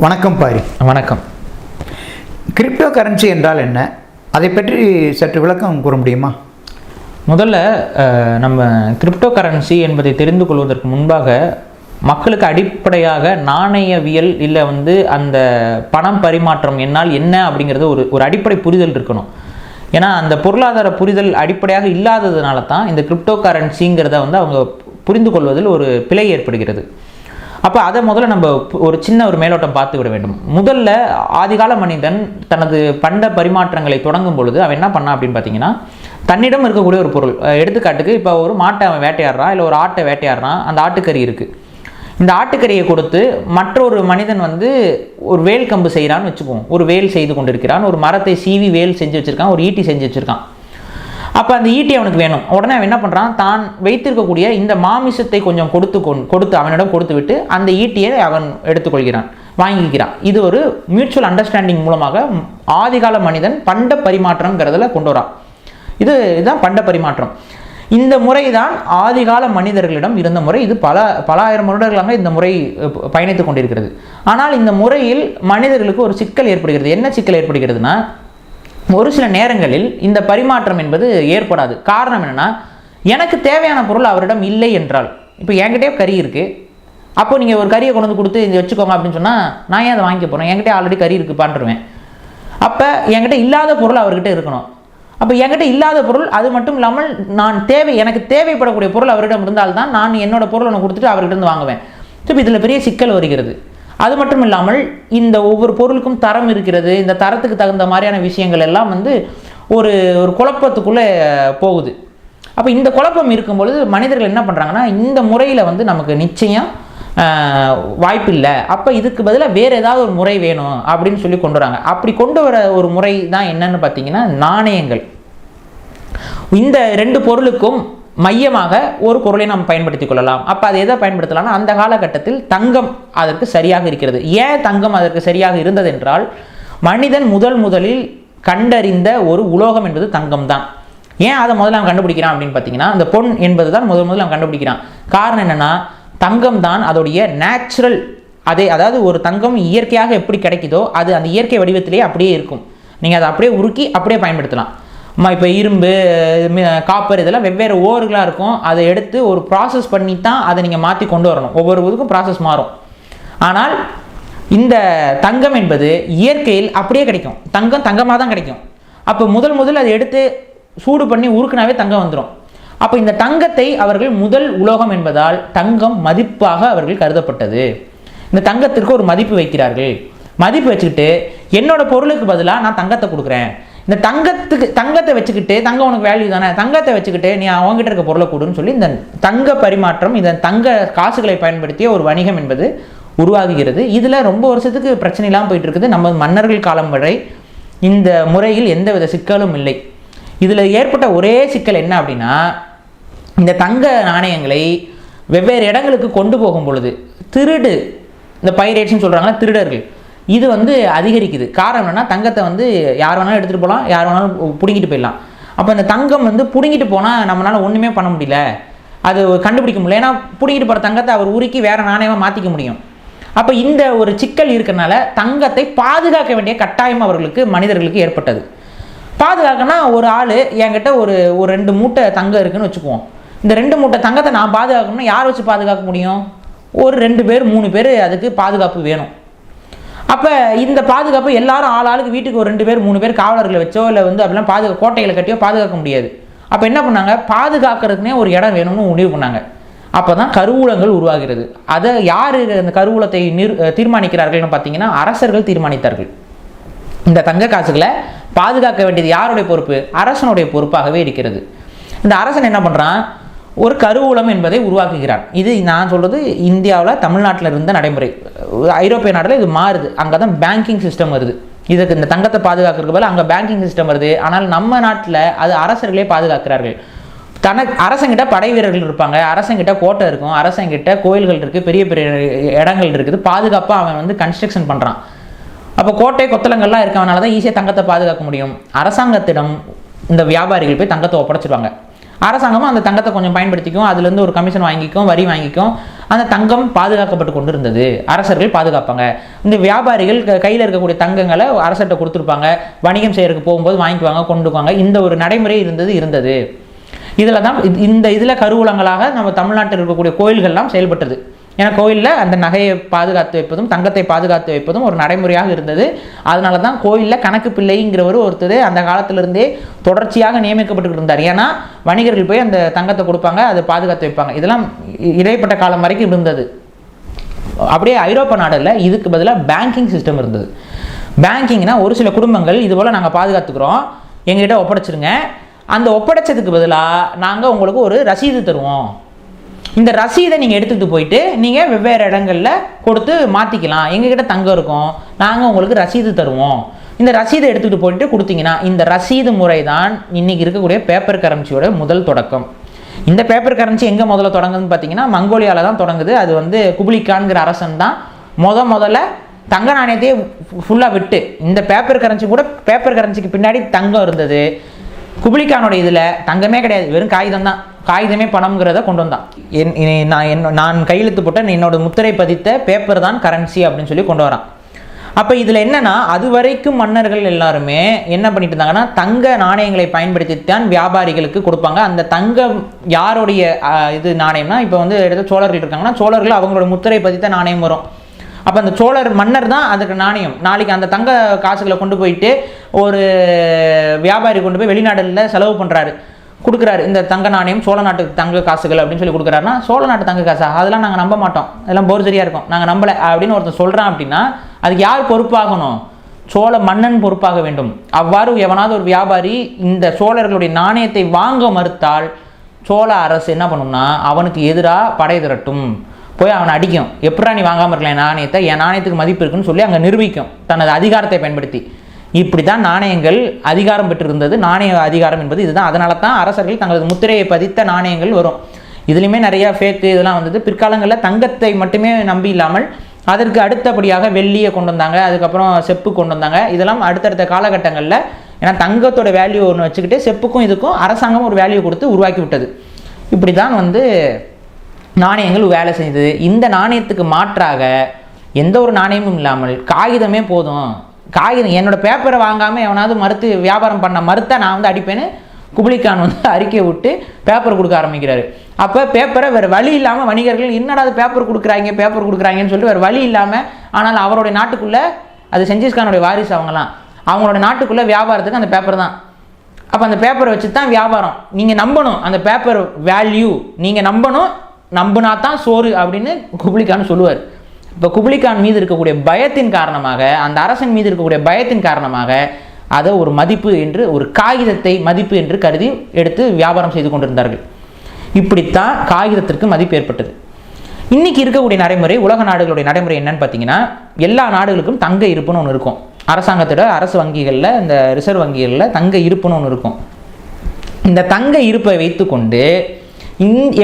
வணக்கம் பாரி. வணக்கம். Crypto currency என்றால் என்ன? அதை பற்றி சற்று விளக்கம் கூற முடியுமா? முதல்ல நம்ம கிரிப்டோ கரன்சி என்பதை தெரிந்து கொள்வதற்கு முன்பாக மக்களுக்கு அடிப்படையாக நாணயவியல் இல்லை அந்த பணம் பரிமாற்றம் என்னால் என்ன அப்படிங்கிறது ஒரு அடிப்படை புரிதல் இருக்கணும். ஏன்னா அந்த பொருளாதார புரிதல் அடிப்படையாக இல்லாததுனால தான் இந்த கிரிப்டோ கரன்சிங்கிறத அவங்க புரிந்து கொள்வதில் ஒரு பிழை ஏற்படுகிறது. அப்போ அதை முதல்ல நம்ம ஒரு சின்ன மேலோட்டம் பார்த்து விட வேண்டும். முதல்ல ஆதிகால மனிதன் தனது பண்ட பரிமாற்றங்களை தொடங்கும் பொழுது அவன் என்ன பண்ணான் அப்படின்னு பார்த்தீங்கன்னா, தன்னிடம் இருக்கக்கூடிய ஒரு பொருள், எடுத்துக்காட்டுக்கு இப்போ ஒரு மாட்டை அவன் வேட்டையாடுறான், இல்லை ஒரு ஆட்டை வேட்டையாடுறான், அந்த ஆட்டுக்கறி இருக்குது. இந்த ஆட்டுக்கறியை கொடுத்து மற்றொரு மனிதன் ஒரு வேல் கம்பு செய்கிறான்னு வச்சுக்குவோம். ஒரு வேல் செய்து கொண்டிருக்கிறான், ஒரு மரத்தை சீவி வேல் செஞ்சு வச்சுருக்கான், ஒரு ஈட்டி செஞ்சு வச்சுருக்கான். அப்போ அந்த ஈட்டி அவனுக்கு வேணும். உடனே அவன் என்ன பண்ணுறான், தான் வைத்திருக்கக்கூடிய இந்த மாமிசத்தை கொஞ்சம் கொடுத்து அவனிடம் கொடுத்து விட்டு அந்த ஈட்டியை அவன் எடுத்துக்கொள்கிறான், வாங்கிக்கிறான். இது ஒரு மியூச்சுவல் அண்டர்ஸ்டாண்டிங் மூலமாக ஆதிகால மனிதன் பண்ட பரிமாற்றம்ங்கிறதுல கொண்டு வரான். இதுதான் பண்ட பரிமாற்றம். இந்த முறை தான் ஆதிகால மனிதர்களிடம் இருந்த முறை. இது பல ஆயிரம் வருடங்களாக இந்த முறை பயணித்து கொண்டிருக்கிறது. ஆனால் இந்த முறையில் மனிதர்களுக்கு ஒரு சிக்கல் ஏற்படுகிறது. என்ன சிக்கல் ஏற்படுகிறதுனா, ஒரு சில நேரங்களில் இந்த பரிமாற்றம் என்பது ஏற்படாது. காரணம் என்னென்னா, எனக்கு தேவையான பொருள் அவரிடம் இல்லை என்றால், இப்போ என்கிட்டே கறி இருக்குது, அப்போ நீங்கள் ஒரு கறியை கொண்டு வந்து கொடுத்து இதை வச்சுக்கோங்க அப்படின்னு சொன்னால் நான் ஏன் அதை வாங்கிக்க போகிறேன்? என்கிட்ட ஆல்ரெடி கறி இருக்குது பண்ணுருவேன். அப்போ என்கிட்ட இல்லாத பொருள் அவர்கிட்ட இருக்கணும். அப்போ என்கிட்ட இல்லாத பொருள், அது மட்டும் இல்லாமல் எனக்கு தேவைப்படக்கூடிய பொருள் அவரிடம் இருந்தால்தான் நான் என்னோடய பொருள் ஒன்று கொடுத்துட்டு அவர்கிட்ட வாங்குவேன். இப்போ இதில் பெரிய சிக்கல் வருகிறது. அது மட்டும் இல்லாமல் இந்த ஒவ்வொரு பொருளுக்கும் தரம் இருக்கிறது. இந்த தரத்துக்கு தகுந்த மாதிரியான விஷயங்கள் எல்லாம் ஒரு குழப்பத்துக்குள்ளே போகுது. அப்போ இந்த குழப்பம் இருக்கும் பொழுது மனிதர்கள் என்ன பண்ணுறாங்கன்னா, இந்த முறையில் நமக்கு நிச்சயம் வாய்ப்பு இல்லை, அப்போ இதுக்கு பதிலாக வேறு ஏதாவது ஒரு முறை வேணும் அப்படின்னு சொல்லி கொண்டு வராங்க. அப்படி கொண்டு வர ஒரு முறை தான் என்னன்னு பார்த்தீங்கன்னா, நாணயங்கள். இந்த ரெண்டு பொருளுக்கும் மையமாக ஒரு பொருளை நாம் பயன்படுத்திக் கொள்ளலாம். அப்போ அதை எதை பயன்படுத்தலாம்னா, அந்த காலகட்டத்தில் தங்கம் அதற்கு சரியாக இருக்கிறது. ஏன் தங்கம் அதற்கு சரியாக இருந்தது என்றால், மனிதன் முதலில் கண்டறிந்த ஒரு உலோகம் என்பது தங்கம் தான். ஏன் அதை முதல்ல அவன் கண்டுபிடிக்கிறான் அப்படின்னு பார்த்தீங்கன்னா, அந்த பொன் என்பது தான் முதல்ல அவன் கண்டுபிடிக்கிறான். காரணம் என்னென்னா, தங்கம் தான் அதோடைய நேச்சுரல், அதாவது ஒரு தங்கம் இயற்கையாக எப்படி கிடைக்குதோ அது அந்த இயற்கை வடிவத்திலேயே அப்படியே இருக்கும். நீங்கள் அதை அப்படியே உருக்கி அப்படியே பயன்படுத்தலாம். இப்போ இரும்பு, காப்பர் இதெல்லாம் வெவ்வேறு ஓர்களாக இருக்கும். அதை எடுத்து ஒரு ப்ராசஸ் பண்ணி தான் அதை நீங்கள் மாற்றி கொண்டு வரணும். ஒவ்வொரு இதுக்கும் ப்ராசஸ் மாறும். ஆனால் இந்த தங்கம் என்பது இயற்கையில் அப்படியே கிடைக்கும். தங்கமாக தான் கிடைக்கும். அப்போ முதல் அதை எடுத்து சூடு பண்ணி உருக்குனாவே தங்கம் வந்துடும். அப்போ இந்த தங்கத்தை அவர்கள் முதல் உலோகம் என்பதால் தங்கம் மதிப்பாக அவர்கள் கருதப்பட்டது. இந்த தங்கத்திற்கு ஒரு மதிப்பு வைக்கிறார்கள். மதிப்பு வச்சுக்கிட்டு என்னோட பொருளுக்கு பதிலாக நான் தங்கத்தை கொடுக்குறேன். இந்த தங்கத்தை வச்சுக்கிட்டு, தங்கம் உனக்கு வேல்யூ தானே, தங்கத்தை வச்சுக்கிட்டு நீ அவங்ககிட்ட இருக்க பொருளை கொடுன்னு சொல்லி இந்த தங்க பரிமாற்றம், இந்த தங்க காசுகளை பயன்படுத்திய ஒரு வணிகம் என்பது உருவாகுகிறது. இதில் ரொம்ப வருஷத்துக்கு பிரச்சனை இல்லாமல் போயிட்டு இருக்குது. நம்ம மன்னர்கள் காலம் வரை இந்த முறையில் எந்தவித சிக்கலும் இல்லை. இதில் ஏற்பட்ட ஒரே சிக்கல் என்ன அப்படின்னா, இந்த தங்க நாணயங்களை வெவ்வேறு இடங்களுக்கு கொண்டு போகும் பொழுது இந்த பைரேட்ஸ்னு சொல்கிறாங்களா, திருடர்கள், இது அதிகரிக்குது. காரணம் என்னன்னா, தங்கத்தை யார் வேணாலும் எடுத்துகிட்டு போகலாம், யார் வேணாலும் பிடுங்கிட்டு போயிடலாம். அப்போ இந்த தங்கம் பிடுங்கிட்டு போனால் நம்மளால் ஒன்றுமே பண்ண முடியல, அது கண்டுபிடிக்க முடியல. ஏன்னா பிடுங்கிட்டு போகிற தங்கத்தை அவர் உருக்கி வேறு நாணயமாக மாற்றிக்க முடியும். அப்போ இந்த ஒரு சிக்கல் இருக்கிறனால தங்கத்தை பாதுகாக்க வேண்டிய கட்டாயம் மனிதர்களுக்கு ஏற்பட்டது. பாதுகாக்கனா, ஒரு ஆள் என்கிட்ட ஒரு 2 மூட்டை தங்கம் இருக்குன்னு வச்சுக்குவோம். இந்த 2 மூட்டை தங்கத்தை நான் பாதுகாக்கணும்னா யார் வச்சு பாதுகாக்க முடியும்? ஒரு 2 பேர் 3 பேர் அதுக்கு பாதுகாப்பு வேணும். அப்போ இந்த பாதுகாப்பு எல்லாரும் ஆளுக்கு வீட்டுக்கு ஒரு 2 பேர் 3 பேர் காவலர்களை வச்சோ இல்லை அப்படிலாம் கோட்டைகளை கட்டியோ பாதுகாக்க முடியாது. அப்போ என்ன பண்ணாங்க, பாதுகாக்கிறதுக்குனே ஒரு இடம் வேணும்னு முடிவு பண்ணாங்க. அப்போ தான் கருவூலங்கள் உருவாகிறது. அதை யார் அந்த கருவூலத்தை தீர்மானிக்கிறார்கள்னு பார்த்தீங்கன்னா, அரசர்கள் தீர்மானித்தார்கள். இந்த தங்க காசுகளை பாதுகாக்க வேண்டியது யாருடைய பொறுப்பு? அரசனுடைய பொறுப்பாகவே இருக்கிறது. இந்த அரசன் என்ன பண்ணுறான், ஒரு கருவூலம் என்பதை உருவாக்குகிறான். இது நான் சொல்கிறது இந்தியாவில் தமிழ்நாட்டில் இருந்த நடைமுறை. ஐரோப்பிய நாட்டில் இது மாறுது. அங்கே தான் பேங்கிங் சிஸ்டம் வருது. இதுக்கு இந்த தங்கத்தை பாதுகாக்கிறதுக்கு பதில் அங்கே பேங்கிங் சிஸ்டம் வருது. ஆனால் நம்ம நாட்டில் அது அரசர்களே பாதுகாக்கிறார்கள். அரசங்கிட்ட படை வீரர்கள் இருப்பாங்க, அரசங்கிட்ட கோட்டை இருக்கும், அரசங்கிட்ட கோயில்கள் இருக்குது, பெரிய பெரிய இடங்கள் இருக்குது. பாதுகாப்பாக அவன் கன்ஸ்ட்ரக்ஷன் பண்ணுறான். அப்போ கோட்டை கொத்தளங்கள்லாம் இருக்கவனால தான் ஈஸியாக தங்கத்தை பாதுகாக்க முடியும். அரசாங்கத்திடம் இந்த வியாபாரிகள் போய் தங்கத்தை ஒப்படைச்சிடுவாங்க. அரசாங்கமும் அந்த தங்கத்தை கொஞ்சம் பயன்படுத்திக்கும், அதுலேருந்து ஒரு கமிஷன் வாங்கிக்கும், வரி வாங்கிக்கும். அந்த தங்கம் பாதுகாக்கப்பட்டு கொண்டு இருந்தது. அரசர்கள் பாதுகாப்பாங்க. இந்த வியாபாரிகள் கையில் இருக்கக்கூடிய தங்கங்களை அரசர்கிட்ட கொடுத்துருப்பாங்க. வணிகம் செய்யறதுக்கு போகும்போது வாங்கிக்குவாங்க, கொண்டுக்குவாங்க. இந்த ஒரு நடைமுறை இருந்தது. இதில் தான் இதில் கருவூலங்களாக நம்ம தமிழ்நாட்டில் இருக்கக்கூடிய கோயில்கள்லாம் செயல்பட்டது. ஏன்னா கோயிலில் அந்த நகையை பாதுகாத்து வைப்பதும் தங்கத்தை பாதுகாத்து வைப்பதும் ஒரு நடைமுறையாக இருந்தது. அதனால தான் கோயிலில் கணக்கு பிள்ளைங்கிறவர் ஒருத்தர் அந்த காலத்திலிருந்தே தொடர்ச்சியாக நியமிக்கப்பட்டு இருந்தார். ஏன்னா வணிகர்கள் போய் அந்த தங்கத்தை கொடுப்பாங்க, அதை பாதுகாத்து வைப்பாங்க. இதெல்லாம் இடைப்பட்ட காலம் வரைக்கும் இருந்தது. அப்படியே ஐரோப்பா நாடுல இதுக்கு பதிலாக பேங்கிங் சிஸ்டம் இருந்தது. பேங்கிங்னா ஒரு சில குடும்பங்கள் இது போல் நாங்கள் பாதுகாத்துக்கிறோம், எங்ககிட்ட ஒப்படைச்சிருங்க, அந்த ஒப்படைச்சதுக்கு பதிலாக நாங்கள் உங்களுக்கு ஒரு ரசீது தருவோம், இந்த ரசீதை நீங்கள் எடுத்துகிட்டு போயிட்டு நீங்கள் வெவ்வேறு இடங்களில் கொடுத்து மாற்றிக்கலாம், எங்ககிட்ட தங்கம் இருக்கும், நாங்கள் உங்களுக்கு ரசீது தருவோம், இந்த ரசீதை எடுத்துகிட்டு போயிட்டு கொடுத்தீங்கன்னா, இந்த ரசீது முறை தான் இன்றைக்கி இருக்கக்கூடிய பேப்பர் கரன்சியோட முதல் தொடக்கம். இந்த பேப்பர் கரன்சி எங்கே முதல்ல தொடங்குதுன்னு பார்த்தீங்கன்னா மங்கோலியாவில் தான் தொடங்குது. அது வந்து குப்லிகான்கிற அரசன் தான் முதல்ல தங்க நாணயத்தையே ஃபுல்லாக விட்டு, இந்த பேப்பர் கரன்சி கூட பேப்பர் கரன்சிக்கு பின்னாடி தங்கம் இருந்தது. குப்லிகானோட இதில் தங்கமே கிடையாது, வெறும் காகிதம் தான், காகிதமே பணம்ங்கிறத கொண்டு வந்தான். நான் கையெழுத்து போட்ட என்னோட முத்திரை பதித்த பேப்பர் தான் கரன்சி அப்படின்னு சொல்லி கொண்டு வரான். அப்போ இதில் என்னன்னா, அது வரைக்கும் மன்னர்கள் எல்லாருமே என்ன பண்ணிட்டு இருந்தாங்கன்னா தங்க நாணயங்களை பயன்படுத்தித்தான் வியாபாரிகளுக்கு கொடுப்பாங்க. அந்த தங்கம் யாருடைய இது நாணயம்னா, இப்போ வந்து எடுத்து சோழர்கள் இருக்காங்கன்னா சோழர்கள் அவங்களோட முத்திரை பதித்த நாணயம் வரும். அப்போ அந்த சோழர் மன்னர் தான் அதுக்கு நாணயம். நாளைக்கு அந்த தங்க காசுகளை கொண்டு போயிட்டு ஒரு வியாபாரி கொண்டு போய் வெளிநாடுகளில் செலவு பண்ணுறாரு, கொடுக்குறாரு, இந்த தங்க நாணயம் சோழ நாட்டு தங்க காசுகள் அப்படின்னு சொல்லி கொடுக்குறாருன்னா, சோழ நாட்டு தங்க காசா, அதெல்லாம் நாங்கள் நம்ப மாட்டோம், அதெல்லாம் போர்ஜரியாக இருக்கும், நாங்கள் நம்பலை அப்படின்னு ஒருத்தர் சொல்கிறான் அப்படின்னா அதுக்கு யார் பொறுப்பாகணும்? சோழ மன்னன் பொறுப்பாக வேண்டும். அவ்வாறு எவனாவது ஒரு வியாபாரி இந்த சோழர்களுடைய நாணயத்தை வாங்க மறுத்தால் சோழ அரசு என்ன பண்ணும்னா அவனுக்கு எதிராக படை திரட்டும், போய் அவனை அடிக்கும். எப்படா நீ வாங்காமல் இருக்கலாம் என் நாணயத்தை, என் நாணயத்துக்கு மதிப்பு இருக்குன்னு சொல்லி அங்கே நிரூபிக்கும் தனது அதிகாரத்தை பயன்படுத்தி. இப்படி தான் நாணயங்கள் அதிகாரம் பெற்றிருந்தது. நாணய அதிகாரம் என்பது இதுதான். அதனால தான் அரசர்கள் தங்களது முத்திரையை பதித்த நாணயங்கள் வரும். இதுலேயுமே நிறைய ஃபேக்கு இதெல்லாம் வந்தது. பிற்காலங்களில் தங்கத்தை மட்டுமே நம்பி இல்லாமல் அதற்கு அடுத்தபடியாக வெள்ளியை கொண்டு வந்தாங்க, அதுக்கப்புறம் செப்பு கொண்டு வந்தாங்க. இதெல்லாம் அடுத்தடுத்த காலகட்டங்களில், ஏன்னா தங்கத்தோட வேல்யூ ஒன்று வச்சுக்கிட்டு செப்புக்கும் இதுக்கும் அரசாங்கம் ஒரு வேல்யூ கொடுத்து உருவாக்கி விட்டது. இப்படி தான் வந்து நாணயங்கள் வேலை செய்தது. இந்த நாணயத்துக்கு மாற்றாக எந்த ஒரு நாணயமும் இல்லாமல் காகிதமே போதும், காகிதம் என்னோட பேப்பரை வாங்காமல் எவனாவது மறுத்து வியாபாரம் பண்ண மறுத்தா நான் வந்து அடிப்பேன்னு குப்லிகான் வந்து அறிக்கை விட்டு பேப்பர் கொடுக்க ஆரம்பிக்கிறாரு. அப்போ பேப்பரை வேறு வழி இல்லாமல் வணிகர்கள் என்னடா பேப்பர் கொடுக்குறாங்கன்னு சொல்லிட்டு வேறு வழி இல்லாமல், ஆனால் அவருடைய நாட்டுக்குள்ளே அது செஞ்சிஸ்கானுடைய வாரிசு அவங்களோட நாட்டுக்குள்ளே வியாபாரத்துக்கு அந்த பேப்பர் தான். அப்போ அந்த பேப்பரை வச்சு தான் வியாபாரம். நீங்கள் நம்பணும் அந்த பேப்பர் வேல்யூ, நீங்கள் நம்பினா தான் சோறு அப்படின்னு குப்லிகான் சொல்லுவார். இப்போ குப்லிகான் மீது இருக்கக்கூடிய பயத்தின் காரணமாக, அந்த அரசன் மீது இருக்கக்கூடிய பயத்தின் காரணமாக அதை ஒரு மதிப்பு என்று, ஒரு காகிதத்தை மதிப்பு என்று கருதி எடுத்து வியாபாரம் செய்து கொண்டிருந்தார்கள். இப்படித்தான் காகிதத்திற்கு மதிப்பு ஏற்பட்டது. இன்னைக்கு இருக்கக்கூடிய நடைமுறை, உலக நாடுகளுடைய நடைமுறை என்னன்னு பார்த்தீங்கன்னா, எல்லா நாடுகளுக்கும் தங்க இருப்புன்னு ஒன்று இருக்கும். அரசாங்கத்தோட அரசு வங்கிகளில், இந்த ரிசர்வ் வங்கிகளில் தங்க இருப்புன்னு ஒன்று இருக்கும். இந்த தங்க இருப்பை வைத்துக்கொண்டு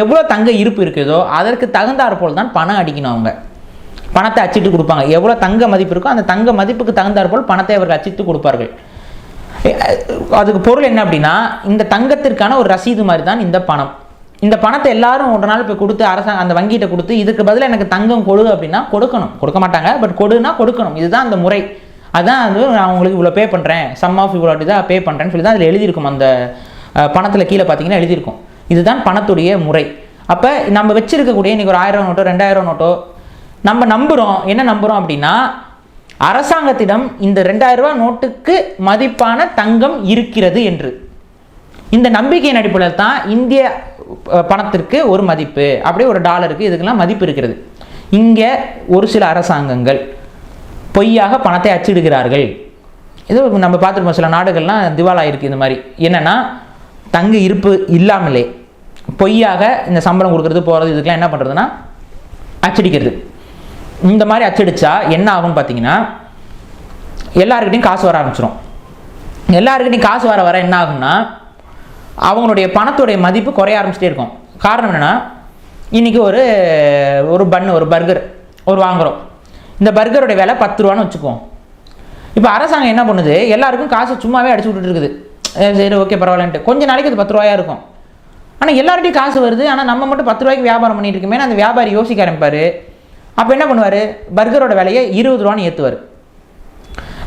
எவ்வளோ தங்க இருப்பு இருக்குதோ அதற்கு தகுந்தாற் போல் தான் பணம் அடிக்கணும். அவங்க பணத்தை அச்சிட்டு கொடுப்பாங்க. எவ்வளோ தங்க மதிப்பு இருக்கோ அந்த தங்க மதிப்புக்கு தகுந்தாற் போல் பணத்தை அவர்கள் அச்சிட்டு கொடுப்பார்கள். அதுக்கு பொருள் என்ன அப்படின்னா, இந்த தங்கத்திற்கான ஒரு ரசீது மாதிரி தான் இந்த பணம். இந்த பணத்தை எல்லாரும் ஒரு நாள் போய் கொடுத்து அரசாங்கம் அந்த வங்கிகிட்ட கொடுத்து இதுக்கு பதிலாக எனக்கு தங்கம் கொடு அப்படின்னா கொடுக்க மாட்டாங்க. பட் கொடுனா கொடுக்கணும். இதுதான் அந்த முறை. அதுதான் வந்து நான் உங்களுக்கு இவ்வளோ பே பண்ணுறேன், சம் ஆஃப் இவ்வளோ தான் பே பண்ணுறேன்னு சொல்லி தான் அதில் எழுதியிருக்கும். அந்த பணத்தில் கீழே பார்த்தீங்கன்னா எழுதியிருக்கும். இதுதான் பணத்துடைய முறை. அப்போ நம்ம வச்சிருக்கக்கூடிய இன்றைக்கி ஒரு 1000 நோட்டோ 2000 நோட்டோ நம்ம என்ன நம்புகிறோம் அப்படின்னா, அரசாங்கத்திடம் இந்த 2000 ரூபா நோட்டுக்கு மதிப்பான தங்கம் இருக்கிறது என்று. இந்த நம்பிக்கையின் அடிப்படையில் தான் இந்திய பணத்திற்கு ஒரு மதிப்பு, அப்படியே ஒரு டாலருக்கு இதுக்கெல்லாம் மதிப்பு இருக்கிறது. இங்கே ஒரு சில அரசாங்கங்கள் பொய்யாக பணத்தை அச்சிடுகிறார்கள். இது நம்ம பார்த்துருப்போம். சில நாடுகள்லாம் திவாலாயிருக்கு. இந்த மாதிரி என்னென்னா, தங்க இருப்பு இல்லாமலே பொய்யாக இந்த சம்பளம் கொடுக்குறது போகிறது இதுக்கெல்லாம் என்ன பண்ணுறதுன்னா அச்சடிக்கிறது. இந்த மாதிரி அச்சடித்தா என்ன ஆகும்னு பார்த்தீங்கன்னா, எல்லாருக்கிட்டையும் காசு வர ஆரம்பிச்சிடும். எல்லாருக்கிட்டையும் காசு வர என்ன ஆகும்னா, அவங்களுடைய பணத்துடைய மதிப்பு குறைய ஆரம்பிச்சிட்டே இருக்கும். காரணம் என்னென்னா, இன்றைக்கி ஒரு பன்னு, ஒரு பர்கர் வாங்குகிறோம். இந்த பர்கருடைய விலை 10 ரூபான்னு வச்சுக்குவோம். இப்போ அரசாங்கம் என்ன பண்ணுது, எல்லாருக்கும் காசு சும்மாவே அடிச்சு விட்டுட்டு இருக்குது. சரி ஓகே பரவாயில்லன்ட்டு கொஞ்சம் நாளைக்கு அது 10 ரூபாயா இருக்கும். ஆனால் எல்லார்ட்டையும் காசு வருது, ஆனால் நம்ம மட்டும் 10 ரூபாய்க்கு வியாபாரம் பண்ணிட்டு இருக்கோமே, அந்த வியாபாரி யோசிக்க ஆரம்பிப்பார். அப்போ என்ன பண்ணுவார், பர்கரோட விலையை 20 ரூபான்னு ஏற்றுவார்.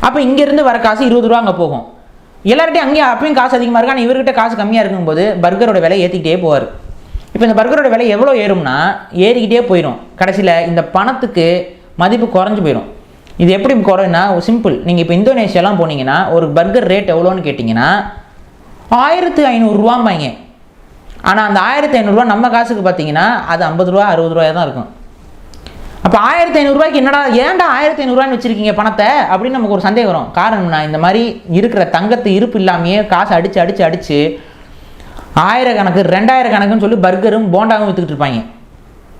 அப்போ இங்கேருந்து வர காசு 20 ரூபா அங்கே போகும். எல்லார்ட்டையும் அங்கேயும் அப்பயும் காசு அதிகமாக இருக்கு, ஆனால் இவர்கிட்ட காசு கம்மியாக இருக்கும்போது பர்கரோட விலை ஏற்றிக்கிட்டே போவார். இப்போ இந்த பர்கரோட விலை எவ்வளோ ஏறும்னா ஏறிக்கிட்டே போயிடும். கடைசியில் இந்த பணத்துக்கு மதிப்பு குறைஞ்சி போயிடும். இது எப்படி குறையும்னா சிம்பிள். நீங்கள் இப்போ இந்தோனேஷியாலாம் போனீங்கன்னா ஒரு பர்கர் ரேட் எவ்வளோன்னு கேட்டிங்கன்னா 1500 ரூபாம்பாங்க. ஆனால் அந்த 1500 ரூபா நம்ம காசுக்கு பார்த்தீங்கன்னா அது 50 ரூபா 60 ரூபாயாக தான் இருக்கும். அப்போ 1500 ரூபாய்க்கு என்னடா ஏன்டா 1500 ரூபான்னு வச்சுருக்கீங்க பணத்தை அப்படின்னு நமக்கு ஒரு சந்தேகம் வரும். காரணம்னா இந்த மாதிரி இருக்கிற தங்கத்து இருப்பு இல்லாமையே காசு அடித்து 1000 கணக்கு 2000 கணக்குன்னு சொல்லி பர்கரும் போண்டாவும் விற்றுக்கிட்டு இருப்பாங்க.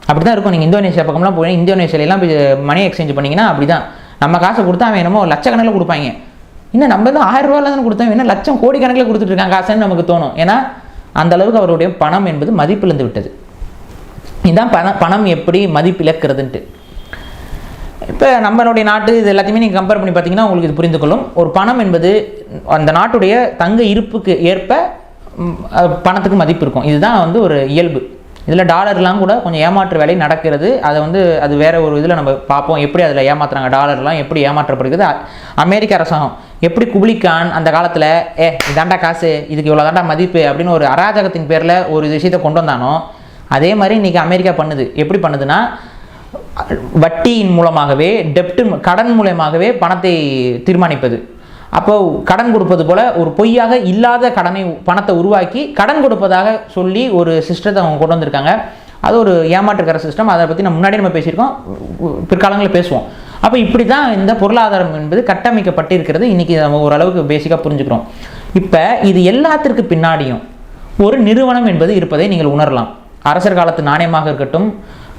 அப்படி தான் இருக்கும். நீங்கள் இந்தோனேஷியா பக்கம்லாம் போய் இந்தோனேஷியாலாம் போய் மணி எக்ஸ்சேஞ்ச் பண்ணிங்கன்னா அப்படி தான். நம்ம காசை கொடுத்தா அவன் என்னமோ லட்சக்கணக்கில் கொடுப்பாங்க. இன்னும் நம்ம தான் 1000 ரூபாயில் தான் கொடுத்தோம், என்ன லட்சம் கோடி கணக்கில் கொடுத்துட்டு இருக்காங்க காசுன்னு நமக்கு தோணும். ஏன்னா அந்த அளவுக்கு அவருடைய பணம் என்பது மதிப்பிழந்து விட்டது. இதுதான் பணம் எப்படி மதிப்பிழக்கிறதுன்ட்டு. இப்போ நம்மளுடைய நாட்டு இது எல்லாத்தையுமே நீங்கள் கம்பேர் பண்ணி பார்த்தீங்கன்னா உங்களுக்கு இது புரிந்து கொள்ளும். ஒரு பணம் என்பது அந்த நாட்டுடைய தங்க இருப்புக்கு ஏற்ப பணத்துக்கு மதிப்பு இருக்கும். இதுதான் வந்து ஒரு இயல்பு. இதில் டாலர்லாம் கூட கொஞ்சம் ஏமாற்று வேலை நடக்கிறது. அதை வந்து அது வேறு ஒரு இதில் நம்ம பார்ப்போம் எப்படி அதில் ஏமாத்துறாங்க, டாலர்லாம் எப்படி ஏமாற்றப்படுகிறது. அமெரிக்க அரசாங்கம் எப்படி குப்ளிகான் அந்த காலத்தில் இதாண்டா காசு, இதுக்கு இவ்வளோ தாண்டா மதிப்பு அப்படின்னு ஒரு அராஜகத்தின் பேரில் ஒரு விஷயத்தை கொண்டு வந்தானோ அதே மாதிரி இன்றைக்கி அமெரிக்கா பண்ணுது. எப்படி பண்ணுதுன்னா வட்டியின் மூலமாகவே கடன் மூலமாகவே பணத்தை தீர்மானிப்பது. அப்போ கடன் கொடுப்பது போல் ஒரு பொய்யாக இல்லாத பணத்தை உருவாக்கி கடன் கொடுப்பதாக சொல்லி ஒரு சிஸ்டத்தை அவங்க கொண்டு வந்திருக்காங்க. அது ஒரு ஏமாற்றுக்கிற சிஸ்டம். அதை பற்றி முன்னாடி நம்ம பேசியிருக்கோம், பிற்காலங்களில் பேசுவோம். அப்போ இப்படி தான் இந்த பொருளாதாரம் என்பது கட்டமைக்கப்பட்டு இருக்கிறது. இன்றைக்கி நம்ம ஓரளவுக்கு பேசிக்காக புரிஞ்சுக்கிறோம். இப்போ இது எல்லாத்திற்கு பின்னாடியும் ஒரு நிறுவனம் என்பது இருப்பதை நீங்கள் உணரலாம். அரசர் காலத்து நாணயமாக இருக்கட்டும்,